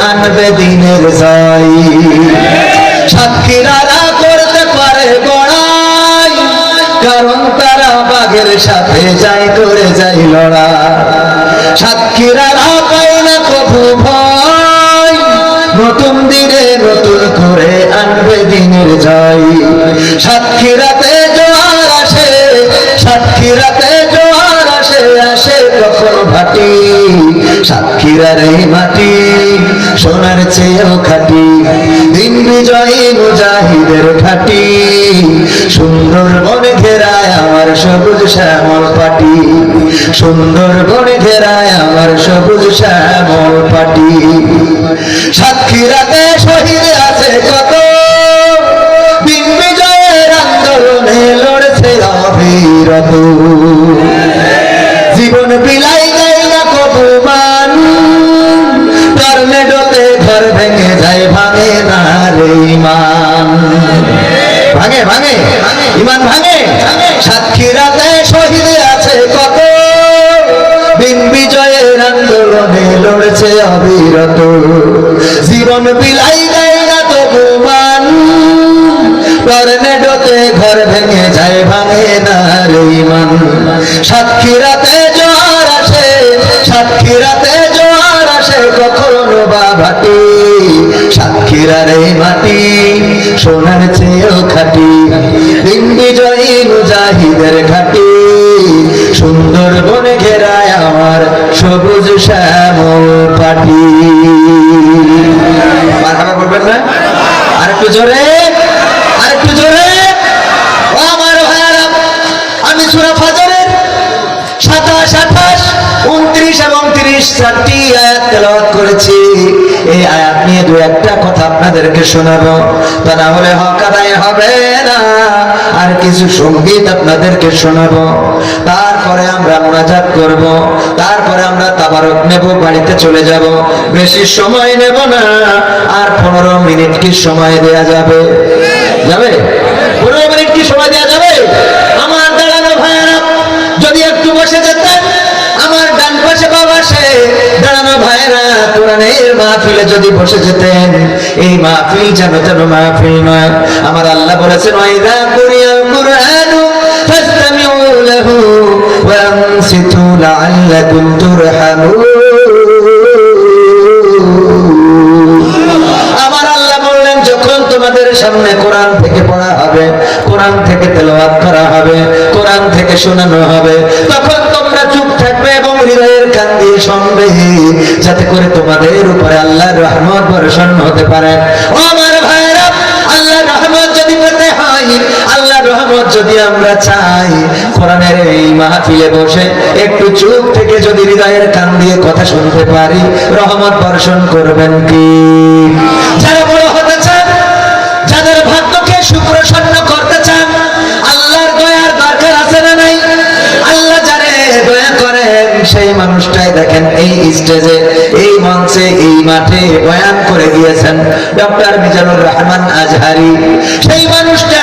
আনবে দিনের জয়। সাতক্ষীরারা করতে পারে বড়াই, কারণ তারা বাঘের সাথে যাই করে যাই লড়াই। সাতক্ষীরারা পায় না কবু ভয়, নতুন দিনে নতুন করে আনবে দিনের জয়। সাতক্ষীরাতে জোয়ার আসে, সাতক্ষীরাতে জোয়ার আসে, আসে কখন ভাটি। সাতক্ষীরার এই মাটি সোনার চেয়েও খাঁটি, দিন বিজয়ী মুজাহিদের ঘাটি। সুন্দরবন ঘেরায় আমার সবুজ শ্যামল পাটি, সুন্দরবন ঘেরায় আমার সবুজ শ্যামল পাটি। সাতক্ষীরাতে শহীদ আছে কত, দিন বিজয়ের আন্দোলনে লড়ছে অবিরত। জীবন বিলাই দেয় না কবু মান, টর্নেডোতে ঘর ভেঙে যায়, ভাঙে না রে ইমান। ভাঙে ভাঙে ইমান ভাঙে। সাতক্ষীরাতে শহীদ আছে কত, দিন বিজয়ের আন্দোলনে লড়ছে অবিরত। জীবন বিলাই দেয় না তবু মান, টর্নেডোতে ঘর ভেঙে যায়, ভাঙে না রে ইমান। সাতক্ষীরাতে জোয়ার আসে, সাতক্ষীরাতে জোয়ার আসে, কখনো বা ভাটি। সাতক্ষীরার এই মাটি সোনার চেয়েও খাঁটি, দিন বিজয়ী মুজাহিদের ঘাটি। সুন্দরবন ঘেরায় আমার সবুজ শ্যামল পাটি। মারহাবা বলবেন না? আরেকটু জোরে, আরেকটু জোরে। ও আমার ভাইরা, আমি সূরা ফাজরের 27, 28, 29 এবং 30 চারটি আয়াত তেলাওয়াত করেছি। এই আয়াত নিয়ে দু একটা কথা আপনাদেরকে শোনাবো, তা না হলে হক আদায় হবে না। আর কিছু সঙ্গীত আপনাদেরকে শোনাবো, তারপরে আমরা মুনাজাত করব, তারপরে আমরা তাবারক নেব, বাড়িতে চলে যাব। বেশি সময় নেব না, আর 15 মিনিট কি সময় দেয়া যাবে? যাবে? 15 মিনিট কি সময় দেয়া যাবে? আমার দাঁড়ানো ভাইয়েরা যদি একটু বসে যেতেন, আমার ডান পাশে বাবা সে দাঁড়ানো ভাইয়েরা কোরআনের মাহফিলে যদি বসে যেতেন, এই মাহফিল যেন যেন মাহফিল নয়। আমার আল্লাহ বলেছেন, ওয়াইদা কুরিয়াল কুরআনু ফাসতামিউ লাহু ওয়া আনসিতু লাআল্লাকুম তুরহামুন। আমার আল্লাহ বললেন, যখন তোমাদের সামনে কোরআন থেকে পড়া হবে, কোরআন থেকে তেলাওয়াত করা হবে, কোরআন থেকে শোনানো হবে, তখন তোমরা চুপ থাকবে এবং হৃদয়ের কান দিয়ে শুনবে, যাতে করে তোমাদের উপরে আল্লাহর রহমত বর্ষণ হতে পারে। ও আমার ভাইরা, আল্লাহর রহমত যদি পেতে হয়, আল্লাহর রহমত যদি আমরা চাই, কোরআনের এই মাহফিলে বসে একটু চুপ থেকে যদি হৃদয়ের কান দিয়ে কথা শুনতে পারি, রহমত বর্ষণ করবেন কি? যারা বড় হতে চান, যাদের ভাগ্যকে সুপ্রসন্ন করতে চান, আল্লাহর দয়ার দরকার আছে না নাই? আল্লাহ যারে দয়া করেন, সেই মানুষটাই দেখেন এই স্টেজে, এই মঞ্চে, এই মাঠে বয়ান করে গিয়েছেন ডক্টর মিজানুর রহমান আজহারি। সেই মানুষটা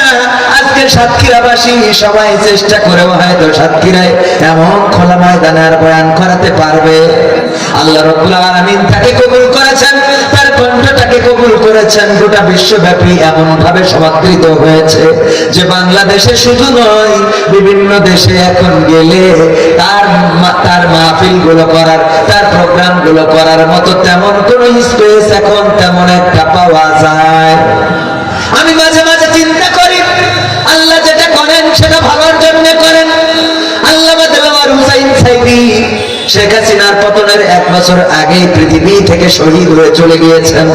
আজকে সাতক্ষীরাবাসী সবাই চেষ্টা করেও হয়তো সাতক্ষীরায় এমন খোলা ময়দানে আর বয়ান করাতে পারবে। আল্লাহ রাব্বুল আলামিন তাকে কবুল করেছেন, তার কণ্ঠটাকে কবুল করেছেন। গোটা বিশ্বব্যাপী এমন ভাবে সমাদৃত হয়েছে যে বাংলাদেশে শুধু নয়, বিভিন্ন দেশে এখন গেলে তার মাহফিল গুলো করার, তার প্রোগ্রাম গুলো করার মতো তেমন কোন স্পেস এখন তেমন একটা পাওয়া যায়। আমি মাঝে মাঝে চিন্তা করি, আল্লাহ যেটা করেন সেটা ভালোর জন্য করেন। আল্লামা দেলোয়ার হুসাইন সাইদি শেখ হাসিনার পতনের 1 বছর আগেই পৃথিবী থেকে শহীদ হয়ে চলে গিয়েছেন।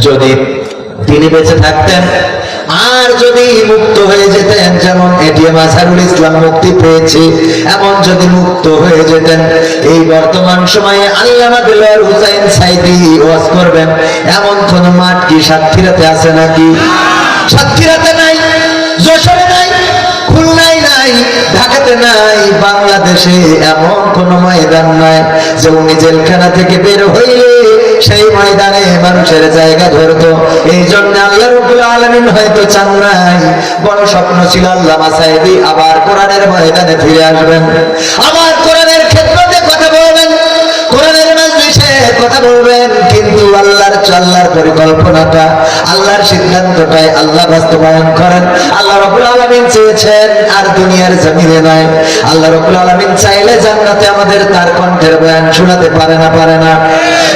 যদি তিনি বেঁচে থাকতেন, আর যদি মুক্ত হয়ে যেতেন, যেমন এটিএম আজহারুল ইসলাম মুক্তি পেয়েছে, এমন যদি মুক্ত হয়ে যেতেন, এই বর্তমান সময়ে আল্লামা দেলোয়ার হুসাইন সাইদি ওয়াজ করবেন এমন কোন মাঠ কি সাতক্ষীরাতে আছে নাকি? সাতক্ষীরাতে নাই, যশোরে নাই, খুলনায় নাই, ঢাকাতে নাই, বাংলাদেশে এমন কোন ময়দান নাই যে উনি জেলখানা থেকে বের হইলে সেই ময়দানে মানুষের জায়গা ধরতো। এই জন্য আল্লাহ রাব্বুল আলামিন হয়তো চান নাই, বড় স্বপ্ন ছিল আল্লামা সাইদি আবার কোরআনের ময়দানে ফিরে আসবেন, আবার কোরআনের ক্ষেত্রে কথা বলবেন, কোরআনের মাজলিসে কথা বলবেন। কিন্তু আল্লাহর পরিকল্পনাটা, আল্লাহর সিদ্ধান্তটাই আল্লাহ বাস্তবায়ন করেন। আল্লাহ রাব্বুল আলামিন চেয়েছেন আর দুনিয়ার জমিনে নয়। আল্লাহ রাব্বুল আলামিন চাইলে জান্নাতে আমাদের তার কণ্ঠের বয়ান শোনাতে পারে না।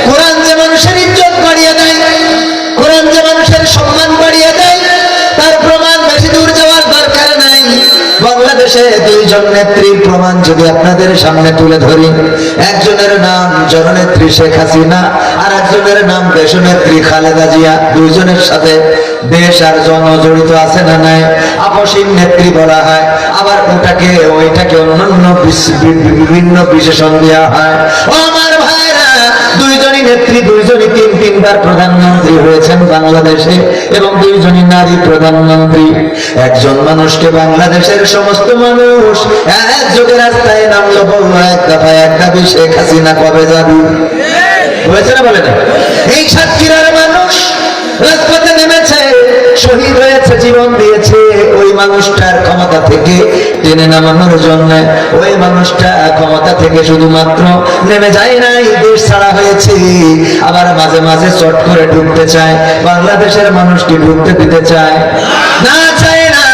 কোরআন যে মানুষের ইজ্জত বাড়িয়ে দেয়, কোরআন যে মানুষের সম্মান বাড়িয়ে দেয়, তার প্রমাণ বেশি দূর যাওয়ার দরকার নাই। বাংলাদেশে দুইজন নেত্রীর প্রমাণ যদি আপনাদের সামনে তুলে ধরি, একজনের নাম জননেত্রী শেখ হাসিনা, আর একজনের নাম দেশনেত্রী খালেদা জিয়া। দুইজনের সাথে দেশ আর জন জড়িত আছে না নাই? আপসীন নেত্রী বলা হয়, আবার ওইটাকে অন্যান্য বিভিন্ন বিশেষণ দেওয়া হয়। ও আমার ভাইরা, দুইজনই নেত্রী, দুইজনই তিনবার প্রধানমন্ত্রী হয়েছেন বাংলাদেশে, এবং দুইজনই নারী প্রধানমন্ত্রী। একজন মানুষকে বাংলাদেশের সমস্ত মানুষ এক যোগে রাস্তায় নামলো, বললো এক দফায় এক দাবি, শেখ হাসিনা কবে যাবি? হয়েছে না? বলে না? এই সাতক্ষীরার মানুষ রাজপথে নেমেছে, শহীদ হয়েছে, জীবন দিয়েছে ওই মানুষটার ক্ষমতা থেকে টেনে নামানোর জন্য। ওই মানুষটা ক্ষমতা থেকে শুধুমাত্র নেমে যায় নাই, দেশ ছাড়া হয়েছে। আবার মাঝে মাঝে চট করে ঢুকতে চায়, বাংলাদেশের মানুষকে ঢুকতে দিতে চায় না, চায় না।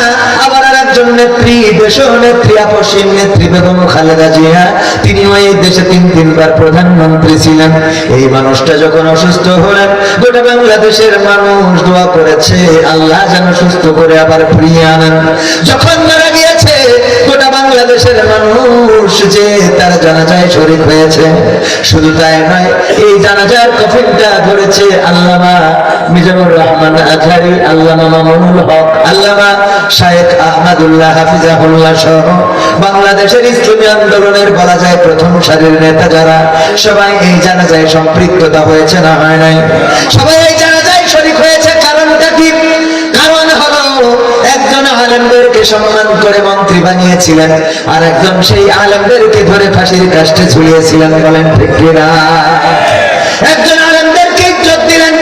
আবার একজন নেত্রী, দেশনেত্রী, আপসীন নেত্রী বেগম খালেদা জিয়া, তিনি ওই দেশে তিনবার প্রধানমন্ত্রী ছিলেন। এই মানুষটা যখন অসুস্থ হলেন, গোটা বাংলাদেশের মানুষ দোয়া করেছে আল্লাহ যেন সুস্থ করে আবার ফিরিয়ে আনেন। যখন মারা গিয়েছে, গোটা বাংলাদেশের মানুষ যে তার জানাজায় শরীক হয়েছে। শুধু তাই নয়, এই জানাজার কফিনটা ধরেছে আল্লামা মিজানুর রহমান আজহারী, আল্লামা মামুনুল হক, আল্লামা শায়েখ আহমদুল্লাহ হাফিজাহুল্লাহ সহ বাংলাদেশের ইসলামী আন্দোলনের বলা যায় প্রথম সারির নেতা যারা, সবাই এই জানাজায় সম্পৃক্ততা হয়েছে না হয় নাই? সবাই এই জানাজায় শরীক হয়েছে। কারণটা কি? কারণ হলো একজন আলেমদেরকে সম্মান করে মন্ত্রী বানিয়েছিলেন, আর একজন সেই আলেমদেরকে ধরে ফাঁসির কাস্টে ঝুলিয়েছিলেন। বলেন ঠিক কিনা? একজন আলেমদেরকে ইজ্জত দিলেন,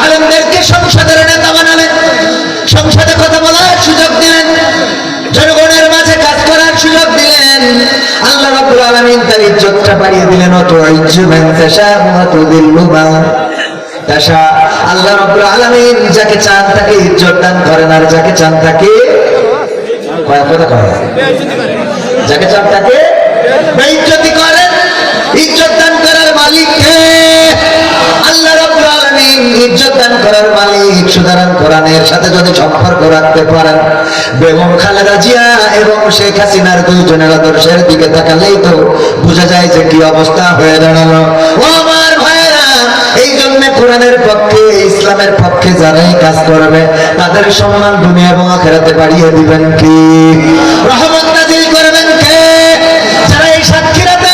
আলেমদেরকে সংসদের নেতা বানালেন, সংসদে কথা বলার সুযোগ দিলেন, জনগণের মাঝে কাজ করার সুযোগ দিলেন। আল্লাহ রাব্বুল আলামিন তার ইজ্জতটা বাড়িয়ে দিলেন। তুইজ্জু মান তাশা ওয়া তুযিল্লু মান তাশা। আল্লাহ রাব্বুল আলামিন যাকে চান তাকে ইজ্জত দান করেন, আর যাকে চান তাকে যাকে চান তাকে বেইজ্জতি করেন। ইজ্জত দান করার মালিক কে? আল্লাহ রাব্বুল আলামিন ইজ্জত দান করার মালিক। সুতরাং কোরআনের সাথে যদি সম্পর্ক রাখতে পারেন, বেগম খালেদা জিয়া এবং শেখ হাসিনার দুইজনের আদর্শের দিকে তাকালেই তো বোঝা যায় যে কি অবস্থা হয়ে দাঁড়ালো। ও আমার ভাইরা, এই জন্য কোরআনের পক্ষে, ইসলামের পক্ষে যারাই কাজ করবে তাদের সম্মান দুনিয়া এবং আখিরাতে বাড়িয়ে দিবেন কি? রহমত নাজিল করবেন কে? যারা এই সাতক্ষীরাতে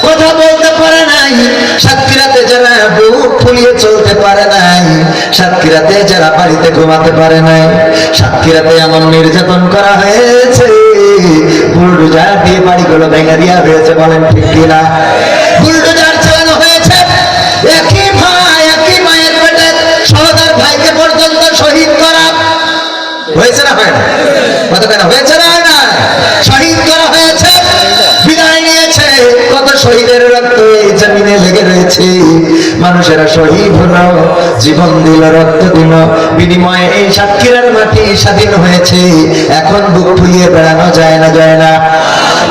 কথা বলতে পারে নাই, সাতক্ষীরাতে যারা বুক ফুলিয়ে চলতে পারে নাই, সাতক্ষীরাতে যারা বাড়িতে ঘুমাতে পারে নাই, সাতক্ষীরাতে এমন নির্যাতন করা হয়েছে, বুলডোজার দিয়ে বাড়িগুলো ভেঙে দেওয়া হয়েছে। বলেন ঠিক কিনা? বুলডোজার চালানো হয়েছে। একই ভাই, একই মায়ের পেটে সহোদর ভাইকে পর্যন্ত শহীদ করা হয়েছে না হয় না? কত কেন হয়েছে না হয় না? শহীদ করা হয়েছে, বিদায় নিয়েছে। কত শহীদের রক্ত এই জমিনে লেগে রয়েছে। মানুষেরা শহীদ হলো, জীবন দিল, রক্ত দিল, বিনিময়ে এই সাতক্ষীরার মাটি স্বাধীন হয়েছে। এখন বুক ফুলিয়ে বেড়ানো যায় না? যায় না?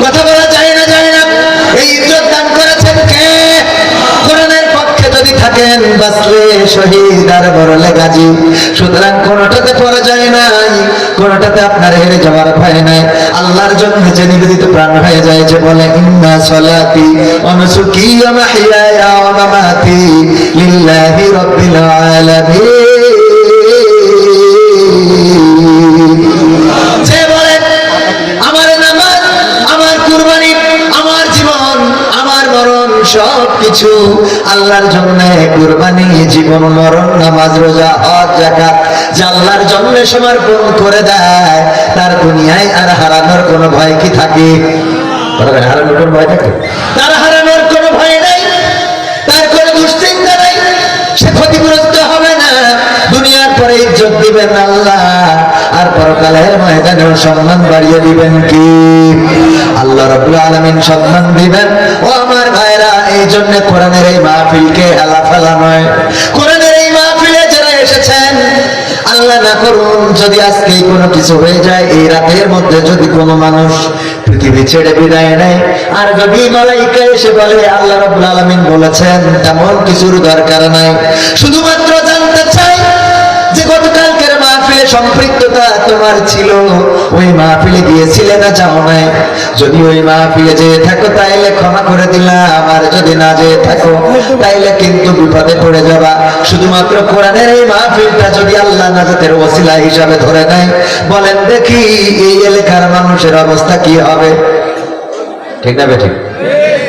কথা বলা যায় না? যায় না? এই ইজ্জত দান করেছেন কে? কোরআনের পক্ষে যদি থাকেন, বাঁচলে শহীদ আর মরলে গাজী। সুতরাং কোনটাতে পরাজয় নাই, কোনটাতে আপনার হেরে যাওয়ার ভয় নাই। আল্লাহর জন্য যে নিবেদিত প্রাণ হয়ে যায়, যে বলে ইন্না সলাতি ওয়া নুসুকি ওয়া মাহইয়ায়া ওয়া মামাতি লিল্লাহি রাব্বিল আলামিন। যে বলে আমার নামাজ, আমার কুরবানি, আমার জীবন, আমার মরণ সবকিছু আল্লাহর জন্য। কুরবানি, জীবন, মরণ, নামাজ, রোজা, হজ, যাকাত যে আল্লাহর জন্য সমর্পণ করে দেয়, তার দুনিয়ায় আর হারানোর কোনো ভয় কি থাকে? হারানোর কোনো ভয় থাকে? তার হারানোর কোনো ভয় নাই, তার কোনো দুশ্চিন্তা নাই, সে ক্ষতিগ্রস্ত হবে না। দুনিয়ার পরে ইজ্জত দিবেন আল্লাহ, আর পরকালের ময়দানেও সম্মান বাড়িয়ে দিবেন কি? আল্লাহ রাব্বুল আলামিন সম্মান দিবেন। ও আমার ভাইরা, এই জন্য কোরআনের এই মাহফিলকে হেলাফেলা নয়। কোরআনের এই মাহফিলে যারা এসেছেন, আল্লাহ না করুন যদি আজকে কোনো কিছু হয়ে যায়, এই রাতের মধ্যে যদি কোনো মানুষ পৃথিবী ছেড়ে বিদায় নেয়, আর যদি মালাইকা এসে বলে আল্লাহ রাব্বুল আলামিন বলেছেন, তেমন কিছুর দরকার নাই। শুধুমাত্র জানতে চাই যে গতকালকের মাহফিলে সম্পৃক্ততা তোমার ছিল, ওই মাহফিলে গিয়েছিলে না যাও নাই? যদি ওই মাহফিলে যেয়ে থাকো তাইলে ক্ষমা করে দিলাম, আর যদি না যেয়ে থাকো তাইলে কিন্তু বিপদে পড়ে যাবা। শুধুমাত্র কোরআনের এই মাহফিলটা যদি আল্লাহ নাজাতের ওসিলা হিসাবে ধরে নেয়, বলেন দেখি এই এলাকার মানুষের অবস্থা কি হবে? ঠিক না বেঠিক?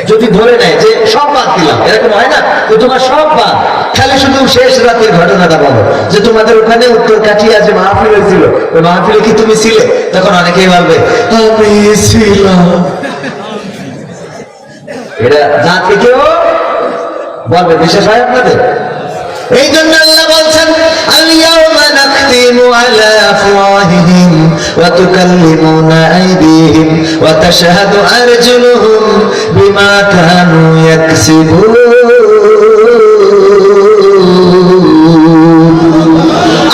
যদি ধরে নেয় যে সব বাদ দিলাম, এরকম হয় না তো তোমার সব বাদ, খালি শুধু শেষ রাতের ঘটনাটা বলো যে তোমাদের ওখানে উত্তর কাঠিয়া যে মাহফিল হয়েছিল, ওই মাহফিলে কি তুমি ছিলে? তখন অনেকেই বলবে আমি ছিলাম। এটা জাতি কেউ বলবে, বিশেষ হয় আপনাদের। এই জন্য আল্লাহ বলছেন আল-ইয়াওমা নাখতিমু আলা আফওয়াহিহিম ওয়া তুকাল্লিমুনা আইদিহিম ওয়া তাশহাদু আরজুলুহুম বিমা কানু ইয়াকসিবুন।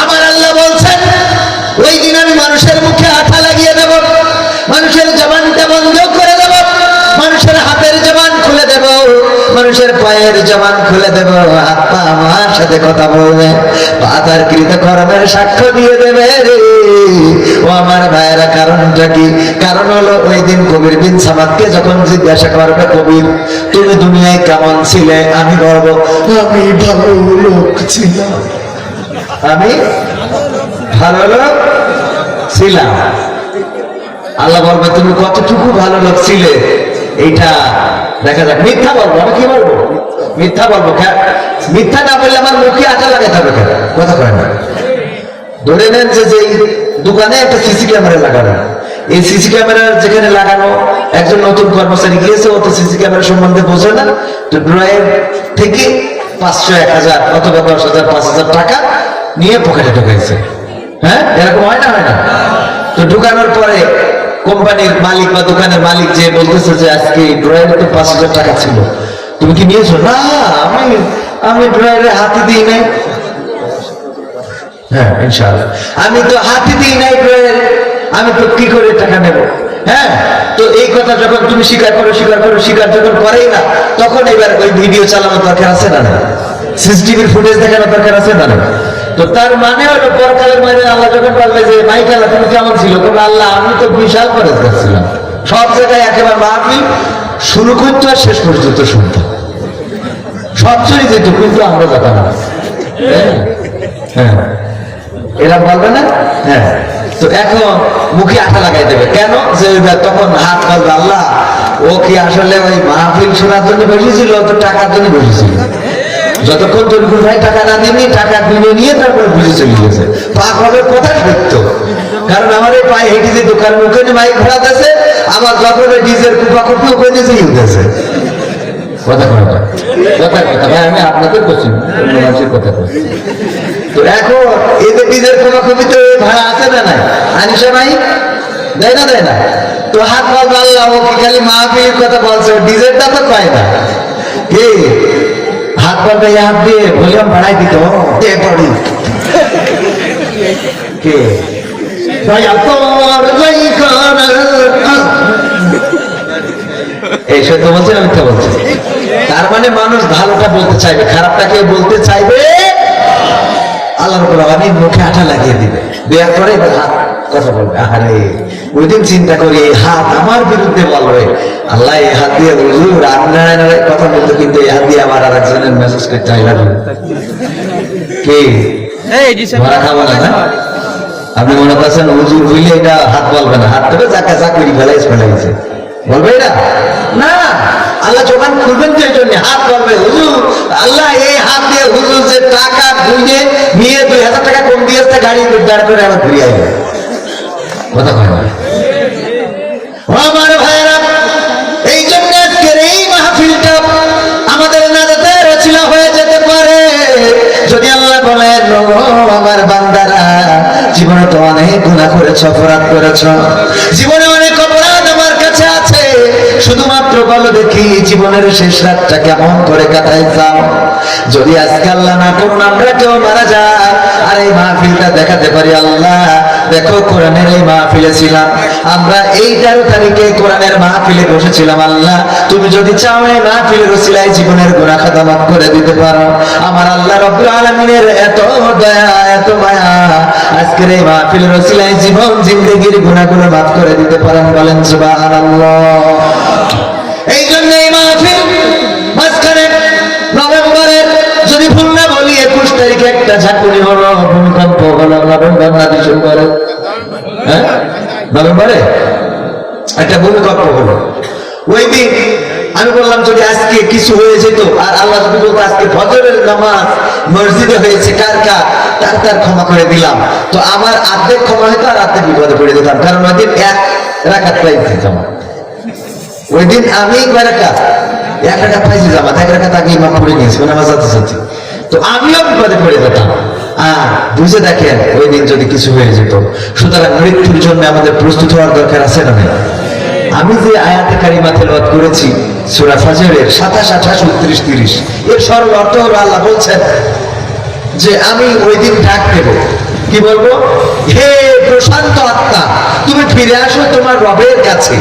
আমার আল্লাহ বলছেন ওই দিন আমি মানুষের মুখে আঠা লাগিয়ে দেব, মানুষের জবানটা বন্ধ করে দেব, মানুষের হাতের জবান খুলে দেব, মানুষের পায়ের জবান খুলে দেব, হাত পা আমার সাথে কথা বলবে, পাতার কৃতকর্মের সাক্ষ্য দিয়ে দেবে রে। ও আমার ভাইয়েরা, কারণটা কি? কারণ হলো ওই দিন কবির বিন সামাদকে যখন জিজ্ঞাসা করবে, কবির তুমি দুনিয়ায় কেমন ছিলে? আমি বলবো আমি ভালো লোক ছিলাম, আমি ভালো লোক ছিলাম। আল্লাহ বলবে তুমি কতটুকু ভালো লোক ছিলে এইটা দেখা যাক। মিথ্যা বলবো, আমি কি বলবো? মিথ্যা বলবো। মিথ্যা না বললে আমার মুখে আটা লাগাতে হবে কেন? কথা কয় না। ধরে নেন যে দোকানে একটা সিসি ক্যামেরা লাগানো, এই সিসি ক্যামেরা যেখানে লাগানো একজন নতুন কর্মচারী গিয়েছে, ও তো সিসি ক্যামেরা সম্বন্ধে বোঝে না, তো ড্রয়ের থেকে 500, 1000 অথবা 10,000, 5,000 টাকা নিয়ে পকেটে ঢুকাইছে। হ্যাঁ, এরকম হয় না? হয় না? তো ঢুকানোর পরে কোম্পানির মালিক বা দোকানের মালিক যে বলতেছে যে আজকে ড্রয়ারে তো 5,000 টাকা ছিল, তুমি কি নিয়েছো? না, আমি ড্রয়ারে হাতে দিই নাই। হ্যাঁ, ইনশাআল্লাহ আমি তো হাতে দিই নাই ড্রয়ারে, আমি তো কি করে টাকা নেব? হ্যাঁ, তো এই কথা যখন তুমি স্বীকার যখন করেই না, তখন এবার ওই ভিডিও চালানোর দরকার আছে না? সিসিটিভির ফুটেজ দেখানোর দরকার আছে না? তো তার মানে হলো পরকালের মানে আল্লাহ যখন বলবে যে মাইকালা তুমি কেমন ছিল, তখন আল্লাহ আমি তো বিশাল পরেজগার ছিলাম, সব জায়গায় একেবারে মাহফিল শুরু করতো আর শেষ পর্যন্ত শুনতাম, সব চলে যেত, কিন্তু আমরা যেতাম না। হ্যাঁ, এরা বলবে না? হ্যাঁ, তো এখন মুখে আঠা লাগাই দেবে কেন? যে তখন হাত বলবে আল্লাহ ও কি আসলে ওই মাহফিল শোনার জন্য বসেছিল, তো টাকার জন্য বসেছিল। যতক্ষণ তরিকুল ভাই টাকা না দেননি, টাকা কিনে নিয়ে তারপরে বুঝে চলে গেছে। পাক হবে কথা সত্য, কারণ আমার এই পায়ে হেঁটে যেত, কারণ ওখানে মাইক ভাড়া দিয়েছে, আমার যখন ডিজের কুপাকুপি ওখানে যেই উঠেছে। কথা ভাই, আমি আপনাদের বলছি, মানুষের কথা বলছি। তো এখন এই যে ডিজের কুপাকুপি তো ভাড়া আছে না? নাই আনিসা ভাই দেয় না? তো হাত বলবে আল্লাহ ও কি খালি মাহফিলের কথা বলছে, ডিজেরটা তো পায় না। কি হাত বলবে হাত দিয়ে ভলিউম বাড়াই দিত কে এই সত্য বলছে না মিথ্যা বলছে? তার মানে মানুষ ভালোটা বলতে চাইবে, খারাপটা কেউ বলতে চাইবে। আল্লাহর উপর আমি মুখে আঠা লাগিয়ে দিবে, দেওয়ার পরে হাত কথা বলবে। আরে ওই দিন চিন্তা করি এই হাত আমার বিরুদ্ধে বলবে, আল্লাহ এই হাত দিয়ে হুজুর আপনার কথা বলতো, কিন্তু এই হাত দিয়ে আমার আর একজনের মেসেজ করতে হয় না কি ভরা খাবো না? আপনি মনে করছেন হুজুর বুঝলে এটা হাত বলবে না, হাত থেকে চাকা চাকরি ফেলাইছে, বলবে এটা না? আল্লাহ যখন খুলবেন তো এই জন্য হাত বলবে হুজুর, আল্লাহ এই হাত দিয়ে হুজুর যে টাকা বুঝে নিয়ে 2,000 টাকা কম দিয়ে আসতে গাড়ি দাঁড় করে আবার ঘুরিয়ে আসবে। কথা কয় না? আমার ভাইয়েরা, এই জন্য আজকের এই মাহফিলটা আমাদের নাজাতের ওসিলা হয়ে যেতে পারে যদি আল্লাহ বলেন ও আমার বান্দারা, জীবনে তো অনেক গুনাহ করেছ, অপরাধ করেছ, জীবনে অনেক অপরাধ আমার কাছে আছে, শুধুমাত্র বলো দেখি জীবনের শেষ রাতটা কেমন করে কাটাইছাও। যদি আজকে আল্লাহ না করুন আমরা কেউ মারা যায় আর এই মাহফিলটা দেখাতে পারি, আল্লাহ দেখো কোরআনের এই মাহফিলে ছিলাম আমরা, এই 13 তারিখে কোরআনের মাহফিলে বসেছিলাম, আল্লাহ তুমি যদি চাও এই মাহফিলের ওসিলায় জীবনের গুনাহ খাতা মাফ করে দিতে পারো। আমার আল্লাহ রব্বুল আলামিনের এত দয়া এত মায়া, আজকের এই মাহফিলের ওসিলায় জীবন জিন্দেগির গুনাহগুলো মাফ করে দিতে পারেন, বলেন সুবহানাল্লাহ। এই জন্য এই মাহফিল মাঝখানে নভেম্বরের, যদি ভুল না বলি 21 তারিখে একটা ঝাঁকুনি হলো, ভূমিকম্প হলো নভেম্বর না ডিসেম্বরে, হ্যাঁ নভেম্বরে একটা ভূমিকম্প হলো। ওই দিন আমি বললাম যদি আজকে কিছু হয়ে যেত আর আল্লাহ যদি বলতো আজকে ফজরের নামাজ মসজিদে হয়েছে তার ক্ষমা করে দিলাম, তো আমার অর্ধেক ক্ষমা হয়তো আর অর্ধেক বিপদে পড়ে যেতাম, কারণ ওই দিন 1 রাকাত পাইছি জামাত। ওই দিন আমি 1 রাকাত পাইছি জামাত, 1 রাকাত আগে ইমাম পড়ে নিয়েছি নামাজ সাথে, তো আমিও বিপদে পড়ে যেতাম। আর বুঝে দেখেন ওই দিন যদি কিছু হয়ে যেত। সুতরাং মৃত্যুর জন্য আমাদের প্রস্তুত হওয়ার দরকার আছে না? আমি যে আয়াতে কারিমা তেলাওয়াত করেছি সূরা ফাজরের 27, 28, 29, 30, এর সরল অর্থ হলো আল্লাহ বলছেন যে আমি ওই দিন ডাক দেব, কি বলবো? হে প্রশান্ত আত্মা, তুমি ফিরে আসো তোমার রবের কাছে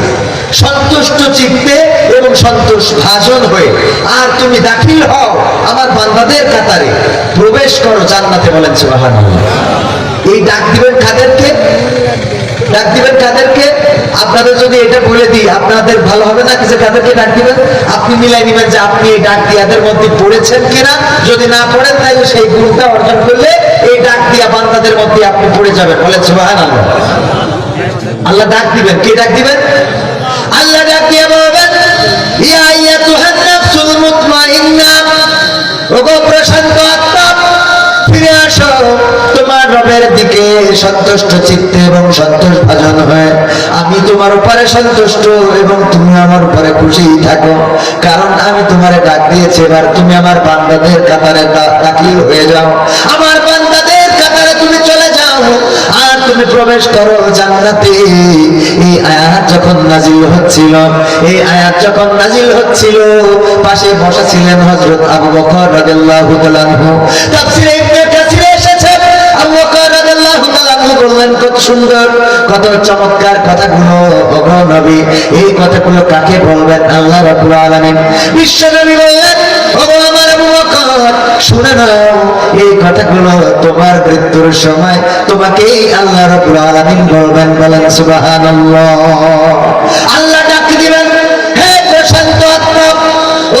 সন্তুষ্ট চিত্তে এবং সন্তোষ ভাজন হয়ে, আর তুমি দাখিল হও আমার বান্দাদের কাতারে, প্রবেশ করো জান্নাতে, বলেন সুবহানাল্লাহ। এই ডাক দিবেন কাদেরকে? ডাক দিবেন কাদেরকে? আপনাদের যদি এটা বলে দিই আপনাদের ভালো হবে না? যে কাদেরকে ডাক দিবেন আপনি মিলাই নিবেন যে আপনি এই ডাক দিয়াদের মধ্যে পড়েছেন কিনা। যদি না পড়েন তাহলে সেই গুণটা অর্জন করলে এই ডাক দিয়া বান্দাদের মধ্যে আপনি পড়ে যাবেন, বলেন সুবহানাল্লাহ। আল্লাহ ডাক দিবেন, কে ডাক দিবেন? আল্লাহ ডাক দিয়ে বলবেন ইয়া আইয়াতুহান নাফসুল মুতমাইন্না, ওগো প্রশান্ত আত্মা ফিরে আসো তোমার রবের দিকে সন্তুষ্ট চিত্তে এবং সন্তোষ ভাজন হয়ে। আমি তোমার উপরে সন্তুষ্ট এবং তুমি আমার উপরে খুশি থাকো, কারণ আমি তোমারে ডাক দিয়েছি। এবার তুমি আমার বান্দাদের কাতারে দাখিল হয়ে যাও, আমার বান্দাদের কাতারে তুমি চলে যাও আর তুমি প্রবেশ করো জান্নাতে। এই আয়াত যখন নাজিল হচ্ছিল, পাশে বসা ছিলেন হযরত আবু বকর রাদিয়াল্লাহু তাআলা আনহু। তাফসীরে ইবনে কাসিরে এসেছে আবু বকর রাদিয়াল্লাহু তাআলা আনহু বললেন কত সুন্দর কত চমৎকার কথাগুলো, ওগো নবী এই কথাগুলো কাকে বলবেন? আল্লাহ রাব্বুল আলামিন বিশ্ব নবী বললেন ওগো আমার আবু বকর শুনে নাও, এই কথাগুলো তোমার মৃত্যুর সময় তোমাকেই আল্লাহ রাব্বুল আলামিন বলবেন, বলেন সুবহানাল্লাহ। আল্লাহ ডাক দিবেন হে প্রশান্ত আত্মা,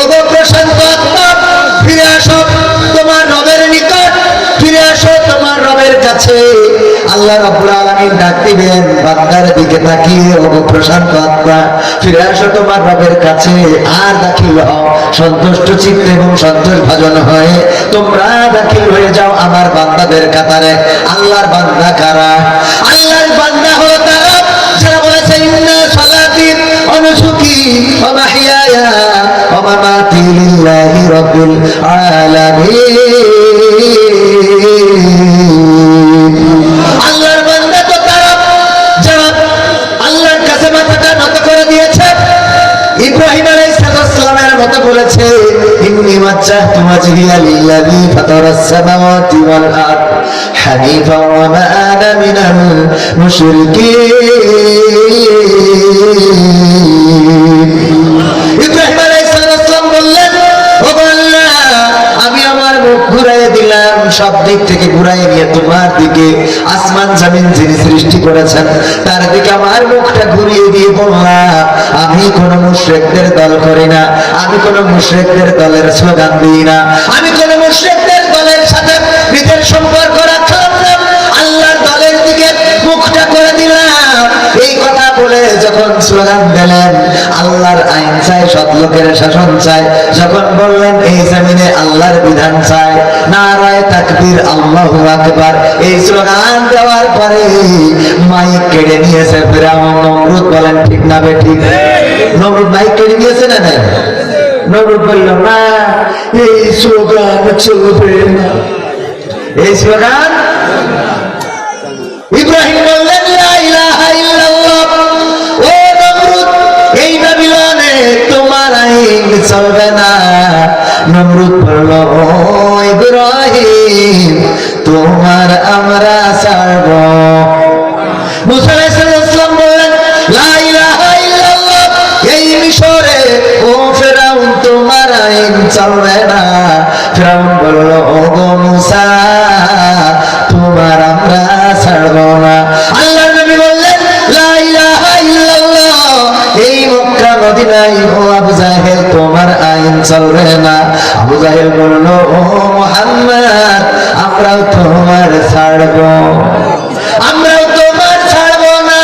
ওগো প্রশান্ত আত্মা ফিরে আসো তোমার রবের নিকট, ফিরে আসো তোমার রবের কাছে। আল্লাহ রাব্বুল আলামিন ডাক দিবেন বান্দার দিকে তাকিয়ে, ওগো প্রশান্ত আত্মা ফিরে আসো তোমার রবের কাছে আর দাখিল হও সন্তুষ্ট চিত্তে এবং সন্তোষ ভাজন হয়ে। তোমরা দাখিল হয়ে যাও আমার বান্দাদের কাতারে। আল্লাহর বান্দা কারা? আল্লাহর বান্দা হলো তারা যারা বলেছে ইন্না সালাতি ওয়া নুসুকি ওয়া মাহইয়ায়া ওয়া মামাতি লিল্লাহি রাব্বিল আলামিন। আল্লাহর বান্দা তো তারা যারা আল্লাহর কাছে মাথাটা নত করে দিয়েছে। ইব্রাহিম আলাইহিস সালামের মতো বলেছে ইন্নী ওয়াজ্জাহতু ওয়াজহিয়া লিল্লাযী ফাতারাস সামাওয়াতি ওয়াল আরদ হানিফান ওয়া মা আনা মিনাল মুশরিকিন। ইব্রাহিম আলাইহিস সালাম বললেন ওগো আল্লাহ আমি আমার মুখ ঘুরাইয়ে দিলাম, সব দিক থেকে ঘুরাইয়ে নিয়ে তোমার দিকে, আসমান জমিন যিনি সৃষ্টি করেছেন তার দিকে আমার মুখটা ঘুরিয়ে দিয়ে বললাম আমি কোন মুশরিকদের দল করি না, আমি কোন মুশরিকদের দলের স্লোগান দিই না, আমি কোন মুশরিকদের দলের সাথে নিজের সম্পর্ক রাখলাম না, আল্লাহর দলের দিকে মুখটা করে দিলাম। এই কথা বলে যখন স্লোগান দিলেন আল্লাহর আইন চাই, সৎ লোকের শাসন চাই, যখন বললেন এই জমিনে আল্লাহর বিধান চাই, নারায়ে তাকবীর আল্লাহু আকবার, এই স্লোগান দেওয়ার পরে মাইক কেড়ে নিয়েছে ফিরআউন নমরুদ। বলেন ঠিক না বেঠিক? নমরুদ মাইক কেড়ে নিয়েছে না? না, নমরুদ বলল না এই স্লোগান চলবে না, এই স্লোগান। ইব্রাহিম বললেন লা ইলাহা ইল্লাল্লাহ। ও নমরুদ এই বাবিলনে চলবে না। নমরুদ বলল, ও ইব্রাহিম, তোমার আমরা ছাড়ব। মুসা আলাইহিস সালাম বললেন, লা ইলাহা ইল্লাল্লাহ, এই মিশরে ও ফেরাউন তোমার আইন চলবে না। ফেরাউন বলল, ও গো মুসা, তোমার আমরা ছাড়ব না। আল্লাহর নবী বললেন, লা ইলাহা ইল্লাল্লাহ, এই মক্কা মদিনায় ও আবু জাহেল তোমার আইন চলবে না। আবু জাহেল বলল, ও মুহাম্মদ, আমরাও তোমার ছাড়ব, আমরাও তোমার ছাড়ব না।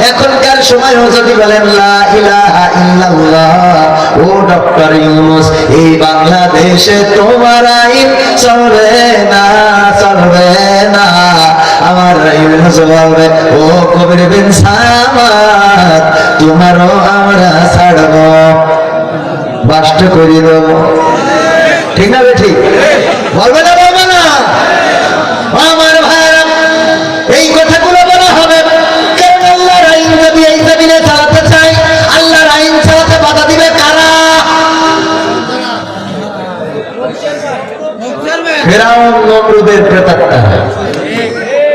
এখনকার সময় যদি বলেন লা ইলাহা ইল্লাল্লাহ, ও ডক্টর ইউনূস, এই বাংলাদেশে তোমার আইন চলবে না, চলবে না। আমার ইউনূস বলবে, ও কবির বিন সামাদ, তোমারও আমরা ছাড়ব, বাস্ট করে দেব। ঠিক না? ঠিক বলবে না, বলবে না? আমার ভাইরা, এই কথাগুলো বলা হবে কারণ আল্লাহর আইন যদি এই জমিনে চালাতে চাই, আল্লাহর আইন চালাতে বাধা দিবে কারা? ফেরাউন নমরুদের প্রেতাত্মা,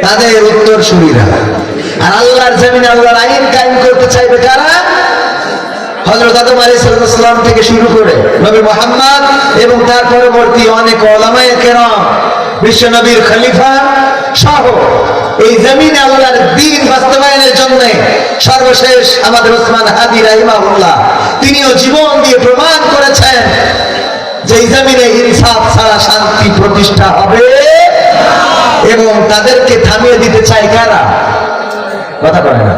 তাদের উত্তরসূরিরা। আর আল্লাহর জমিনে আল্লাহর আইন কায়েম করতে চাইবে কারা? হযরত আদম আলাইহিস সালাম থেকে শুরু করে নবী মুহাম্মদ এবং তার পরবর্তী অনেক উলামায়ে কেরাম, বিশ্ব নবীর খলিফা সহ এই জমিনে আল্লাহর দ্বীন বাস্তবায়নের জন্য সর্বশেষ আমাদের ওসমান হাদি রাহিমাহুল্লাহ, তিনিও জীবন দিয়ে প্রমাণ করেছেন যে এই জমিনে ইনসাফ ছাড়া শান্তি প্রতিষ্ঠা হবে। এবং তাদেরকে থামিয়ে দিতে চাই কারা? কথা বলে না।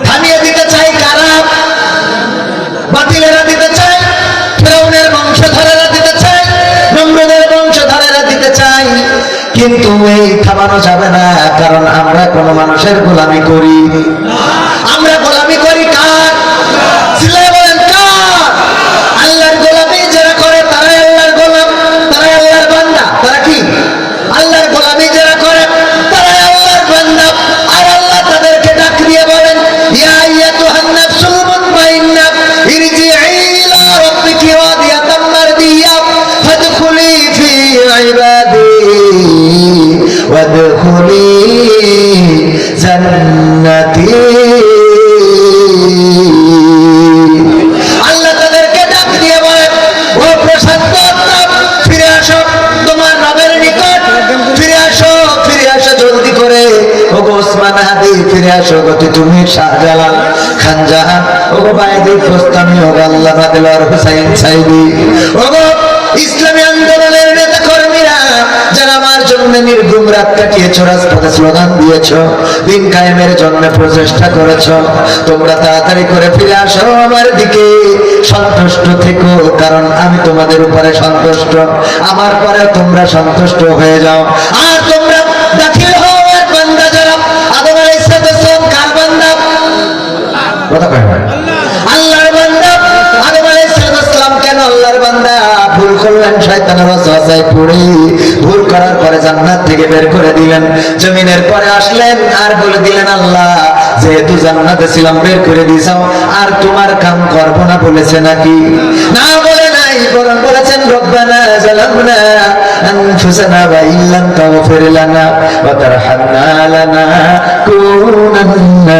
থামিয়ে দিতে চাই কারা? বাতিলেরা দিতে চাই, ফেরাউনের বংশধরেরা দিতে চাই, নমরুদের বংশধরেরা দিতে চাই। কিন্তু এই থামানো যাবে না, কারণ আমরা কোন মানুষের গোলামি করি। আমরা গোলামি করি কার? চিল্লায়ে বলেন কার? আল্লাহর গোলামি যারা করে তারাই আল্লাহর গোলাম, তারাই আল্লাহর বান্দা। তারা কি? আল্লাহর গোলামি যারা করে তারাই আল্লাহর বান্দা। আর আল্লাহ তাদেরকে ডাক দিয়ে বলেন, ইয়া আইয়াতুহান নাফসুল মুতমাইন্নাহ, ইরজিই ইলা রাব্বিকি রাদিয়াতাম মারদিয়া, ফাদখুলি ফি ইবাদি ওয়াদখুলি জান্নাতি। আল্লাহ তাদেরকে ডাক দিয়ে বলেন, ও প্রশান্ত আত্মা, ফিরে আসো তোমার রবের নিকট, ফিরে আসো, ফিরে আসো জলদি করে। ও গো ওসমান হাদি, ফিরে আসো গো তুমি শাহজালাল, খান জাহান, ও গো বাইদি ফোস্তামি, ও গো আল্লামা দেলোয়ার হোসেন সাইদি, ও গো ইসলামী আন্দোলনের নেতা কর্মীরা যারা আমার জন্য নির্ঘুম রাত কাটিয়েছ, রাজপথে স্লোগান দিয়েছ, দিন কায়েমের জন্য প্রচেষ্টা করেছ, তোমরা তাড়াতাড়ি করে ফিরে আসো আমার দিকে, সন্তুষ্ট থেকো, কারণ আমি তোমাদের উপরে সন্তুষ্ট। আমার পরে তোমরা সন্তুষ্ট হয়ে যাও। আর তোমরা দাখিল হও এক বান্দা যারা আদম আলাইহিস সালাম কার বান্দা? কথা কয় না। আল্লাহর বান্দা। আদম আলাইহিস সালাম কেন আল্লাহর বান্দা? ভুল করলেন, শয়তানের ওয়াসওয়াসায় পড়ে ভুল করার পরে জান্নাত থেকে বের করে দিলেন, জমিনের পরে আসলেন আর বলে দিলেন, আল্লাহ যেহেতু জান্নাতে ছিলাম বের করে দিয়েছো, আর তোমার কাম করবো না বলেছে নাকি? না, বলে নাই, বরং বলেছেন রব্বানা যালামনা আনফুসানা ওয়া ইল্লাম তাগফির লানা ওয়া তারহামনা লানাকুনান্না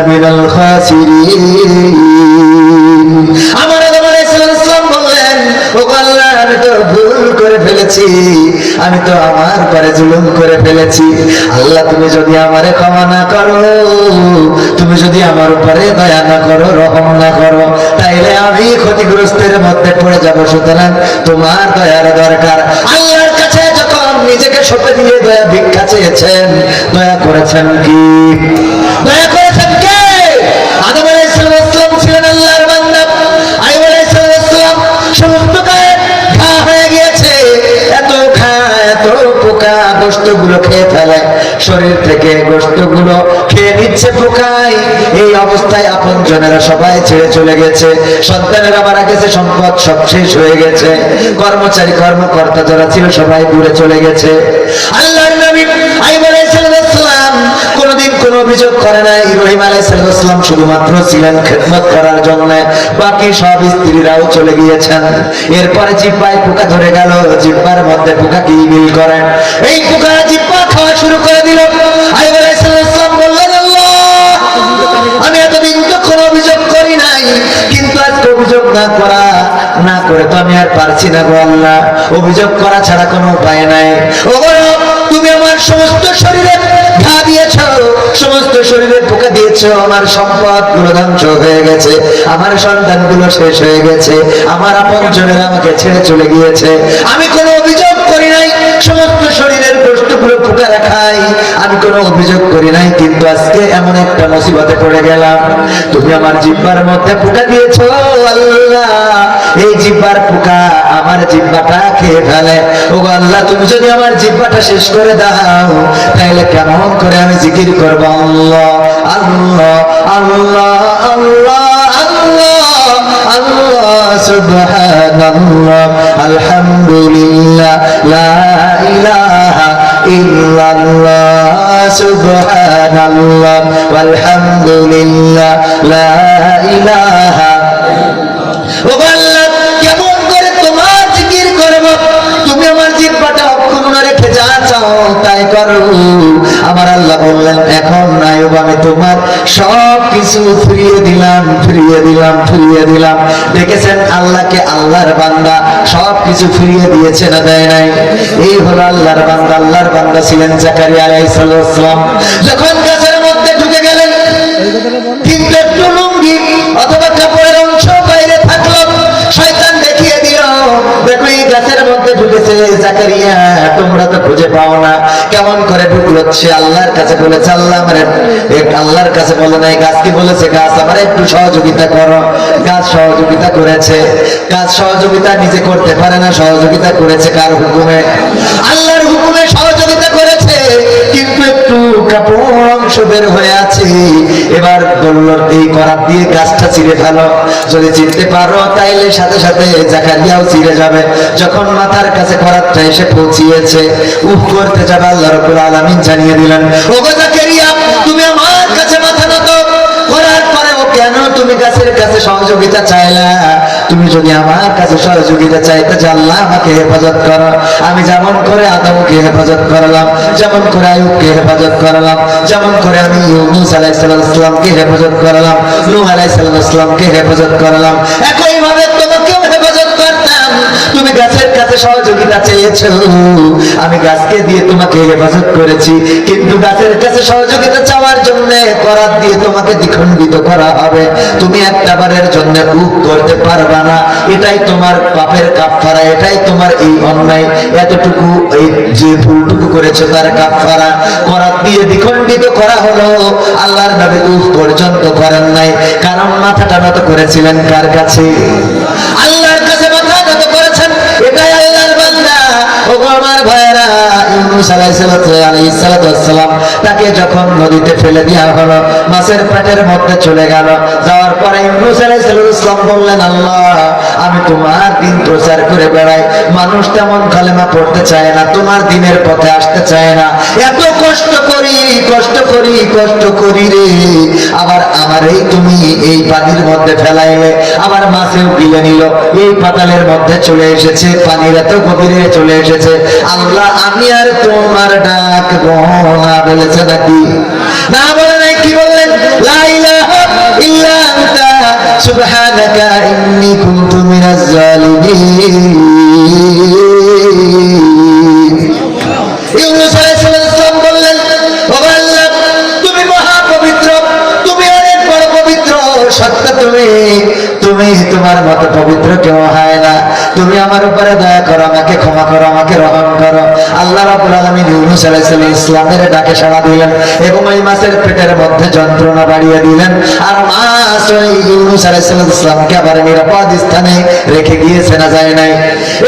মিনাল খাসিরিন। আমার আদম আলাইহিস সালাম বললেন, ও আল্লাহ, আমি তো ভুল করে ফেলেছি, আমি তো আমার পরে জুলুম করে ফেলেছি। আল্লাহ তুমি যদি আমারে ক্ষমা না করো, তুমি যদি আমার উপরে দয়া না করো, রহম না করো, তাইলে আমি ক্ষতিগ্রস্তের মধ্যে পড়ে যাব। সুতরাং তোমার দয়ার দরকার। আল্লাহর কাছে যখন নিজেকে সঁপে দিয়ে দয়া ভিক্ষা চেয়েছেন, দয়া করেছেন কি? দয়া করেছেন কে? আদম আলাইহিস সালাম ছিলেন আল্লাহর বান্দা। আইয়ুব আলাইহিস সালাম সমস্ত গায়ে ঘা হয়ে গিয়েছে, এত ঘা, এত পোকা গোশতগুলো খেয়ে ফেলে, শরীর থেকে গোশতগুলো খেয়ে নিচ্ছে পোকায়। এই অবস্থায় আপন জনেরা সবাই ছেড়ে চলে গেছে, সন্তানেরা মারা গেছে, সম্পদ সব শেষ হয়ে গেছে, কর্মচারী কর্মকর্তা যারা ছিল সবাই দূরে চলে গেছে। আল্লাহর নবী আইয়ুব আলাইহিস সালাম কোনদিন কোনোদিন কোনো অভিযোগ করে নাই। ইব্রাহিম আলাইহিস সালাম শুধুমাত্র ছিলেন খেদমত করার জন্য, বাকি সব স্ত্রীরাও চলে গিয়েছেন। এরপরে জিহ্বায় পোকা ধরে গেল, জিহ্বার মধ্যে পোকা কিলবিল করে, এই পোকা জিহ্বা খাওয়া শুরু করে দিল। আইয়ুব আলাইহিস সালাম বললেন, আল্লাহ, আমি এতদিন তো কোনো অভিযোগ করি নাই, কিন্তু আজকে অভিযোগ না করে তো আমি আর পারছি না গো আল্লাহ, অভিযোগ করা ছাড়া কোনো উপায় নাই। ও রব, তুমি আমার সমস্ত শরীরে ঘা দিয়েছ, সমস্ত শরীরে পোকা দিয়েছ, আমার সম্পদ গুলো ধ্বংস হয়ে গেছে, আমার সন্তানগুলো শেষ হয়ে গেছে, আমার আপনজনেরা আমাকে ছেড়ে চলে গিয়েছে, আমি কোনো অভিযোগ করি নাই, সমস্ত শরীরের গোশতগুলো পোকা রাখাই, আমি কোনো অভিযোগ করি নাই, কিন্তু আজকে এমন একটা মুসিবতে পড়ে গেলাম, তুমি আমার জিহ্বার মধ্যে পোকা দিয়েছ আল্লাহ, এই জিহ্বার পোকা আমার জিহ্বাটা খেয়ে ফেলে। ও আল্লাহ, তুমি যদি আমার জিহ্বাটা শেষ করে দাও, তাহলে কেমন করে আমি জিকির করব আল্লাহ আল্লাহ আল্লাহ আল্লাহ আল্লাহ আল্লাহ সুবহানাল্লাহ আলহামদুলিল্লাহ লা ইলাহা ইল্লাল্লাহ সুবহানাল্লাহ ওয়ালহামদুলিল্লাহ লা ইলাহা। ও আল্লাহ, কেমন করে তোমার জিকির করব? তুমি আমার জিহ্বাটা অক্ষুণ্ণ রেখে যা চাও তাই করো। আমার আল্লাহ বললেন, এখন আইয়ুব, আমি তোমার সব কিছু ফিরিয়ে দিলাম, ফিরিয়ে দিলাম, ফিরিয়ে দিলাম। দেখেছেন আল্লাহকে আল্লাহর বান্দা সব কিছু ফিরিয়ে দিয়েছে না দেয় নাই? এই হলো আল্লাহর বান্দা। আল্লাহর বান্দা ছিলেন জাকারিয়া আলাইহিস সালাম। যখন গাছের মধ্যে ঢুকে গেলেন, কিন্তু একটু লুঙ্গি অথবা কাপড়ের অংশ বাইরে থাকলো, শয়তান দেখিয়ে দিল, দেখো এই গাছের মধ্যে ঢুকেছে জাকারিয়া, তোমরা তো খুঁজে পাও না, কেমন করে ঢুকলো? সে আল্লাহর কাছে বলেছে, আল্লাহ আমার, আল্লাহর কাছে বলে নাই, গাছকে বলেছে, গাছ আমার একটু সহযোগিতা করো। গাছ সহযোগিতা করেছে। গাছ সহযোগিতা নিজে করতে পারে না, সহযোগিতা করেছে কার হুকুমে? আল্লাহর হুকুমে সহযোগিতা করেছে, কিন্তু একটু কাপড় অংশ বের হয়ে আছে। এবার বলল, এই করাত দিয়ে গাছটা চিরে ফেলো, যদি চিরতে পারো তাইলে সাথে সাথে জাকারিয়াও চিরে যাবে। যখন মাথার কাছে করাতটা এসে পৌঁছিয়েছে, উফ করতে যাবে, আল্লাহ রাব্বুল আলামিন জানিয়ে দিলেন, ওগো জাকারিয়া, তুমি আমার কাছে মাথা নত করার পরেও কেন তুমি গাছের কাছে সহযোগিতা চাইলা? তুমি যদি আমার কাছে সহযোগিতা চাইতে যে আল্লাহ আমাকে হেফাজত করো, আমি যেমন করে আদমকে হেফাজত করলাম, যেমন করে আইয়ুবকে হেফাজত করলাম, যেমন করে আমি ইউনূস আলাইহিস সালামকে হেফাজত করলাম, নূহ আলাইহিস সালামকে হেফাজত করলাম, একইভাবে তোমাকেও হেফাজত করতাম। তুমি গাছের কাছে সহযোগিতা চেয়েছো, আমি গাছকে দিয়ে তোমাকে হেফাজত করেছি, কিন্তু গাছের কাছে সহযোগিতা চাওয়ার জন্য করাত দিয়ে তোমাকে দ্বিখণ্ডিত করা হবে। তুমি একটা বারের জন্য উপ করতে পারবা না, এটাই তোমার পাপের কাফারা, এটাই তোমার এই অন্যায়, এতটুকু এই যে ভুলটুকু করেছো তার কাফারা। করাত দিয়ে দ্বিখণ্ডিত করা হলো, আল্লাহর নবী উপ পর্যন্ত করেন নাই, কারণ মাথাটা নত করেছিলেন কার কাছে? আল্লাহর কাছে মাথা নত করেছেন, এটাই আল্লাহর বান্দা। ওগো আমার ভাইরা, ইউনূস আলাইহিস সালাম তাকে যখন নদীতে ফেলে দেওয়া হলো, মাছের পেটের মধ্যে চলে গেল। যাওয়ার পরে ইউনূস আলাইহিস সালাম বললেন, আল্লাহ, আমি তোমার দিন প্রচার করে বেড়াই, মানুষ তেমন কালেমা পড়তে চায় না, তোমার দিনের পথে আসতে চায় না, এত কষ্ট করি, কষ্ট করি, কষ্ট করি রে, আবার আমার এই তুমি এই পানির মধ্যে ফেলাইলে, আবার মাছেও গিলে নিল, এই পাতালের মধ্যে চলে এসেছে, পানির এত গভীরে চলে এসেছে, আল্লাহ আমি আর তোমার ডাকবো না বলেছে নাকি? না বলে নাই, কি বললেন? লা ইলাহা ইল্লা আনতা সুবহানাকা ইন্নী কুনতু মিনাজ জালিমিন। ইউনূস আলাইহিস সালাম বললেন, ও আল্লাহ, তুমি মহা পবিত্র, তুমি অনেক বড় পবিত্র, সত্য তুমি তোমার মতো পবিত্র কেউ হয় না, তুমি আমার উপরে দয়া করো, আমাকে ক্ষমা করো, আমাকে রহম করো। আল্লাহ রাব্বুল আলামিন ইউনূস আলাইহিস সালামের ডাকে সাড়া দিলেন এবং ওই মাছের পেটের মধ্যে যন্ত্রণা বাড়িয়ে দিলেন, আর মাছ ওই ইউনূস আলাইহিস সালামকে আবার নিরাপদ স্থানে রেখে গিয়েছে, না যায় নাই।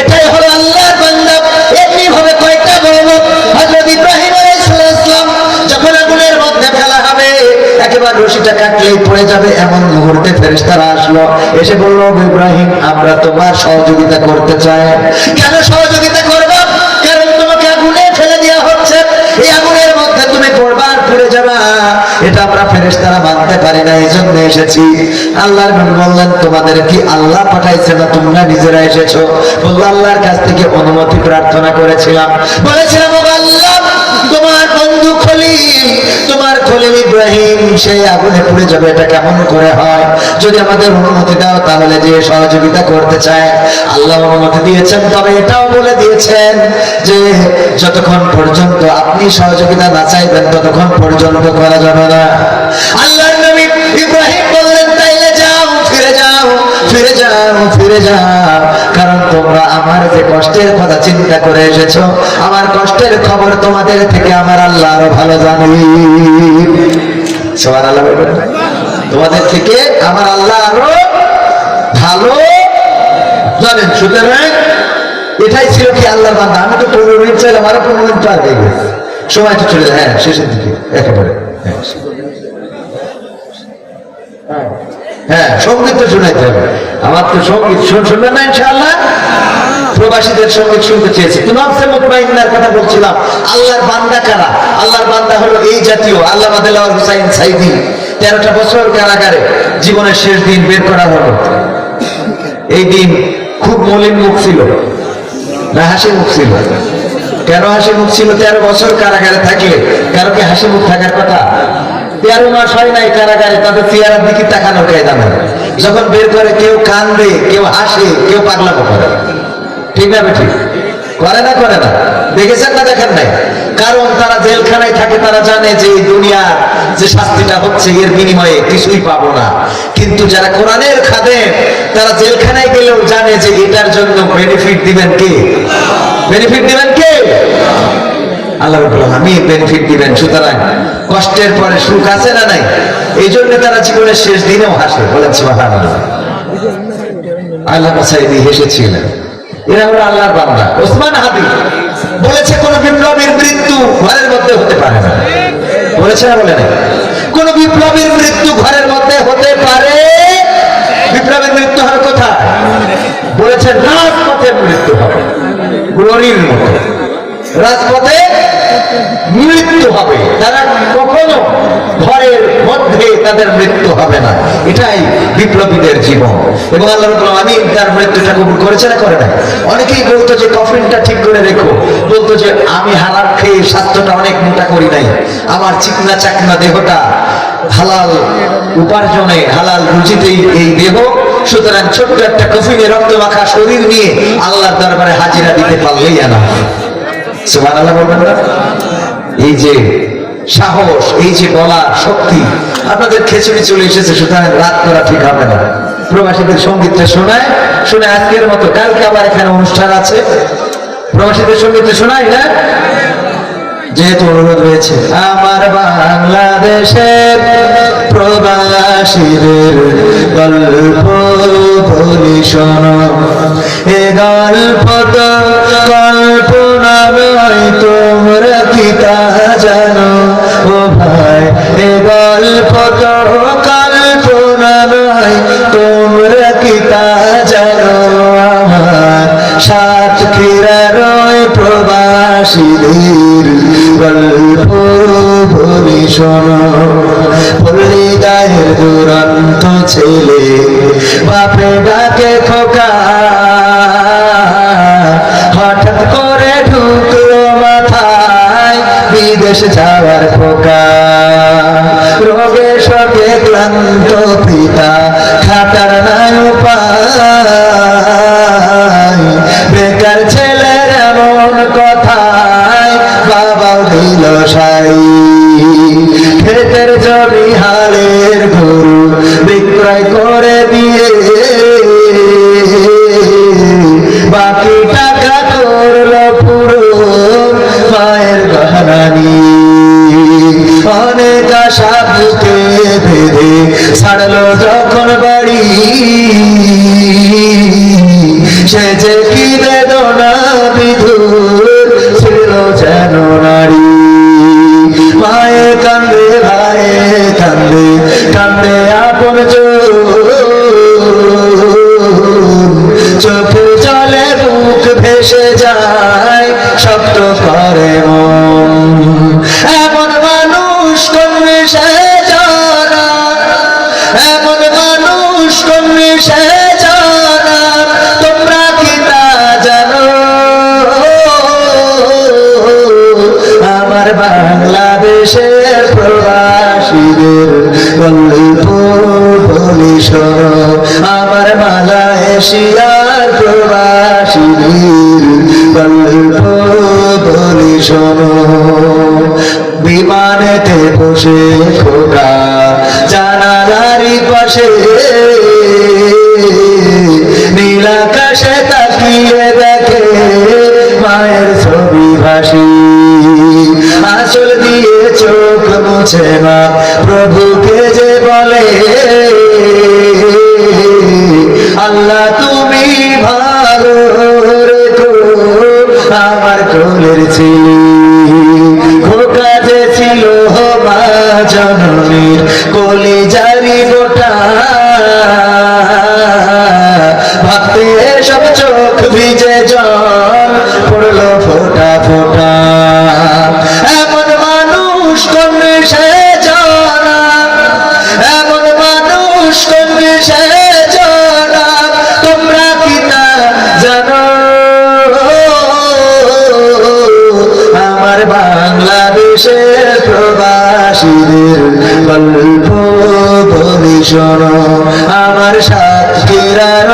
এটাই হলো আল্লাহর বান্দা। এমনি ভাবে কয়টা বলবো, হযরত ইব্রাহিম আলাইহিস সালাম যখন আগুনের মধ্যে ফেলা হবে, একেবারে রশিটা কাটলেই পড়ে যাবে, এমন মুহূর্তে ফেরেশতারা আসলো, এসে বলল, ইব্রাহিম, আমরা তোমার সহযোগিতা করতে চাই। কেন সহযোগিতা করবা? কারণ তোমাকে আগুনে ফেলে দেওয়া হচ্ছে, এই আগুনের মধ্যে তুমি পড়বা আর পুড়ে যাবা। এটা আমরা ফেরেশতারা মানতে পারি না, এই জন্য এসেছি। আল্লাহর নবী বললেন, তোমাদের কি আল্লাহ পাঠাইছে না তোমরা নিজেরা এসেছো? বলল, আল্লাহর কাছ থেকে অনুমতি প্রার্থনা করেছিলাম, বলেছিলাম, আল্লাহ তোমার বন্ধু খলিল, তোমার খলিল ইব্রাহিম সেই আগুনে পুড়ে যাবে, এটা কেমন করে হয়? যদি আমাদের অনুমতি দাও তাহলে যে সহযোগিতা করতে চায়। আল্লাহ অনুমতি দিয়েছেন, তবে এটাও বলে দিয়েছেন যে যতক্ষণ পর্যন্ত আপনি সহযোগিতা না চাইবেন ততক্ষণ পর্যন্ত করা যাবে না। আল্লাহর নবী ইব্রাহিম বললেন, তাইলে যাও, ফিরে যাও, ফিরে যাও, ফিরে যাও, কারণ তোমরা আমার যে কষ্টের কথা চিন্তা করে এসেছো, আমার কষ্টের খবর তোমাদের থেকে আমার আল্লাহ আরো ভালো জানি। সুবহানাল্লাহ বলবেন, তোমাদের থেকে আমার আল্লাহ আরো ভালো জানেন। সুতরাং এটাই ছিল কি আল্লাহর বান্দা। আমি তো 15 মিনিট চাইলাম, আরো 15 মিনিট পার হয়ে গেছে, সময় তো চলে যায়। হ্যাঁ, শেষের দিকে একেবারে। হ্যাঁ, সঙ্গীত তো শোনাইতে হবে। আমার তো সঙ্গীত শুনবেন না ইনশাআল্লাহ? প্রবাসীদের সঙ্গীত শুনতে চেয়েছি। নফসে মুতমাইন্নার কথা বলছিলাম। আল্লাহর বান্দা কারা? আল্লাহর বান্দা হলো এই জাতীয়। আল্লামা দেলাওয়ার হুসাইন সাইদি 13টা বছর কারাগারে, জীবনের শেষ দিন বের করা হলো। এই দিন খুব মলিন মুখ ছিল না হাসি মুখ ছিল? কেন হাসি মুখ ছিল? 13 বছর কারাগারে থাকলে কারো কি হাসি মুখ থাকার কথা? 13 মাস হয় নাই কারাগারে, তাদের চেহারার দিকে তাকানোর কায়দা নাই। যখন বের করে কেউ কান্দে, কেউ হাসে, কেউ পাগলামো করে। ঠিক না বেঠিক? করে না? করে না? দেখেছেন না দেখেন নাই? কারণ তারা জেলখানায় থাকে, তারা জানে যে এই দুনিয়ার যে শাস্তিটা হচ্ছে এর বিনিময়ে কিছুই পাবো না। কিন্তু যারা কোরআনের খাদেম, তারা জেলখানায় গেলেও জানে যে এটার জন্য বেনিফিট দিবেন কে? বেনিফিট দিবেন কে? আল্লাহ রাব্বুল আলামিন বেনিফিট দিবেন। সুতরাং কষ্টের পরে সুখ আছে না নাই? এই জন্য তারা জীবনের শেষ দিনেও হাসে। বলেন সুবহানাল্লাহ। আল্লামা সাইদি হেসেছিলেন। এরা হলো আল্লাহর বান্দা। ওসমান হাদি বলেছে, কোন বিপ্লবীর মৃত্যু ঘরের মধ্যে হতে পারে না। বলেছে না বলে না? কোন বিপ্লবীর মৃত্যু ঘরের মধ্যে হতে পারে। বিপ্লবীর মৃত্যু হয় কোথায়? বলেছে রাজপথে মৃত্যু হবে, গ্লোরির মতো রাজপথে মৃত্যু হবে। তারা কখনো ঘরের মধ্যে তাদের মৃত্যু হবে না। এটাই বিপ্লবীদের জীবন। এবং আল্লাহ রাব্বুল আলামিন তার মৃত্যুটা কবুল করেছে না করে না? অনেকেই বলতো যে কফিনটা ঠিক করে রেখো, বলতো যে আমি হালাল খেয়ে স্বাস্থ্যটা অনেক মোটা করি নাই, আমার চিকনা চাকনা দেহটা হালাল উপার্জনে, হালাল রুজিতেই এই দেহ। সুতরাং ছোট্ট একটা কফিনে রক্ত মাখা শরীর নিয়ে আল্লাহর দরবারে হাজিরা দিতে পারলেই আনা। সুবহানাল্লাহ বলবেন না? এই যে সাহস, এই যে বলার শক্তি, আপনাদের খেচুড়ি চলে এসেছে, সুতরাং রাত করা ঠিক হবে না। প্রবাসীদের সঙ্গীতটা শোনায়, শুনে আজকের মতো, কালকে আবার এখানে অনুষ্ঠান আছে, প্রবাসীদের সঙ্গীতটা শোনায় না? যেহেতু অনুরোধ রয়েছে, আমার বাংলাদেশের প্রবাসীদের গল্প বলি শোনো, এ গল্প তো কল্পনা নয়, তোমরা কি তা জানো? ও ভাই, এ গল্প তো কল্পনা নয়, তোমরা কি তা জানো? আমার সাতক্ষীরার প্রবাসীদের গল্প বলি শোনো। পল্লী গায়ের দুরন্ত ছেলে বাপে ডাকে খোকা, হঠাৎ করে ঢুকলো মাথায় বিদেশ যাওয়ার পোকা। রোগে শোকে ক্লান্ত পিতা, খাটার নাই উপায়, বেকার ছেলের এমন কথায় বাবাও দিল সাই। ক্ষেতের জমি হালের গরু বিক্রয় করে দিয়ে বাকি টাকা করলো পুরো মায়ের গহনা নিয়ে। অনেক আশা বুকে বেঁধে ছাড়লো যখন বাড়ি, সে যে কি বেদনা বিধুর ছিল যেন নারী। মায়ে কান্দে, ভাইয়ে কান্দে, কান্দে আপন চোখে জলে বুক ভেসে যায়, শক্ত করে মন। এমন মানুষ কোন সে এশিয়ার প্রবাসীদের গল্প বলি শোনো। বিমানেতে বসে খোকা জানালারি পাশে নীল আকাশে তাকিয়ে দেখে মায়ের ছবি ভাসি। আঁচল দিয়ে চোখ মুছে না প্রভুকে যে বলে আল্লাহ তুমি ভালো রেখো আমার কোলের ছেলে। খোকা যে ছিল মা জননীর কলিজারি গোটা, ভাবতে সব চোখ ভিজে জল পড়লো ফোটা ফোটা। এমন মানুষ কোন সে জানা, এমন মানুষ কোন সে জানা, তোমরা কি তা জানো? আমার বাংলাদেশের প্রবাসীদের গল্প বলি শোনো। আমার সাতক্ষীরার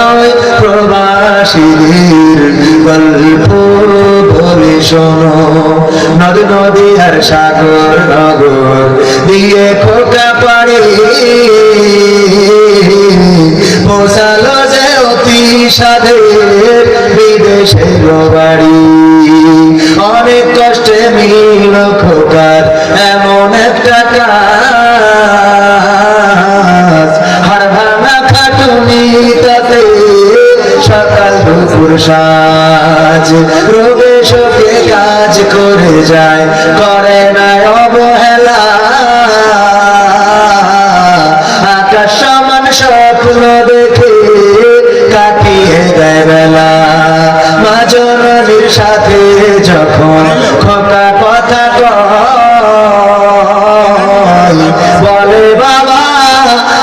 প্রবাসীদের গল্প বলি শোনো। নদ নদী আর সাগর নগর দিয়ে খোকা পাড়ি পৌঁছালো যে অতি সাধের বিদেশের বাড়ি। অনেক কষ্টে মিল খোকার এমন একটা কাজ, হাড় ভাঙা খাটুনি তাতে সকাল দুপুর সাজ। রোগে শোকে কাজ করে যায়, করে না অবহেলা। আকাশ সমান স্বপ্ন দেখে কাটিয়ে দেয় বেলা। মা জননীর সাথে যখন খোকা কথা কয়, বলে বাবা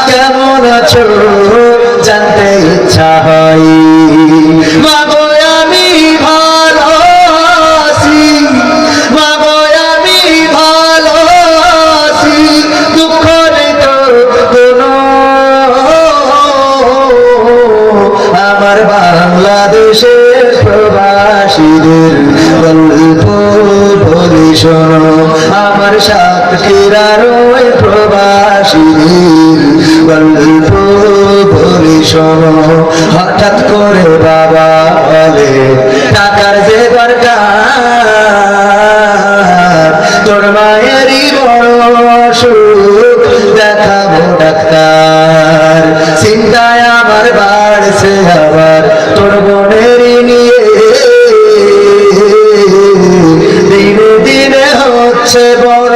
কেমন আছো জানতে ইচ্ছা হয়। মাগো আমি ভালো আছি, মাগো আমি ভালো আছি, দুঃখ নেই তো কোনো। আমার বাংলাদেশের প্রবাসীদের গল্প বলি শোনো। আমার সাতক্ষীরার প্রবাসীদের গল্প বলি শোনো। হঠাৎ করে বাবা বলে টাকার যে দরকার, তোর মায়েরই বড় অসুখ দেখাবো ডাক্তার। চিন্তায় আমার বাড়ছে আবার তোর বোনেরই নিয়ে, দিনে দিনে হচ্ছে বড়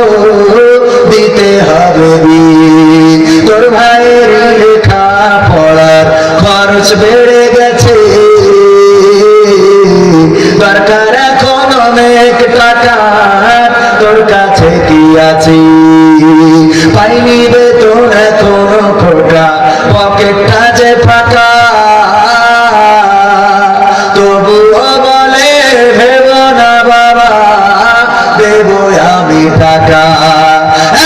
দিতে হবে বিয়ে। তোর ভাইয়ের লেখা পড়ার খরচ বেড়ে গেছে, দরকার এখন অনেক টাকা, তোর কাছে কি আছে? পাইনি বেতন এখনো খোকা, পকেটটা যে ফাঁকা। তবুও বলে ভেব না বাবা দেব আমি টাকা।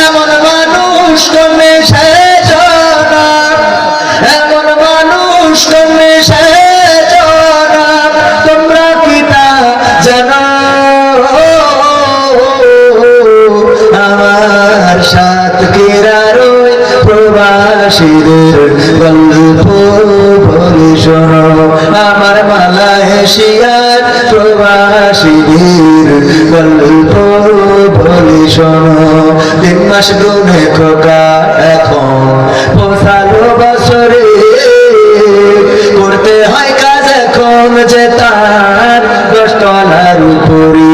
এমন মানুষ কমে সে জানা, এমন মানুষ কমে সে জানা, তোমরা কি তা জানো? আমার সাতক্ষীরার প্রবাসীদের গল্প বলি শোনো। আমার মালয়েশিয়ার প্রবাসীদের গল্প বলি শোনো। 3 মাস গুনে খোকা এখন পৌঁছালো বছরে, করতে হয় কাজ এখন যে তার 10 তলার উপরে।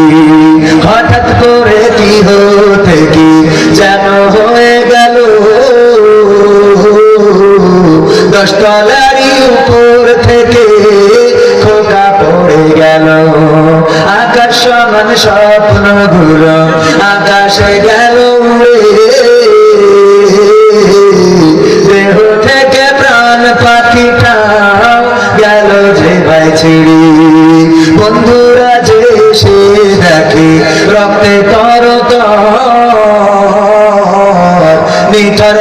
হঠাৎ করে কি হতে কি যেন হয়ে গেল, 10 তলারই উপর থেকে খোকা পড়ে গেল। আকাশ সমান স্বপ্নগুলো আকাশে গেল উড়ে, দেহ থেকে প্রাণ পাখিটা গেল যে ভাই ছিড়ি। বন্ধুরা যে সে দেখে রক্তে তর নিথর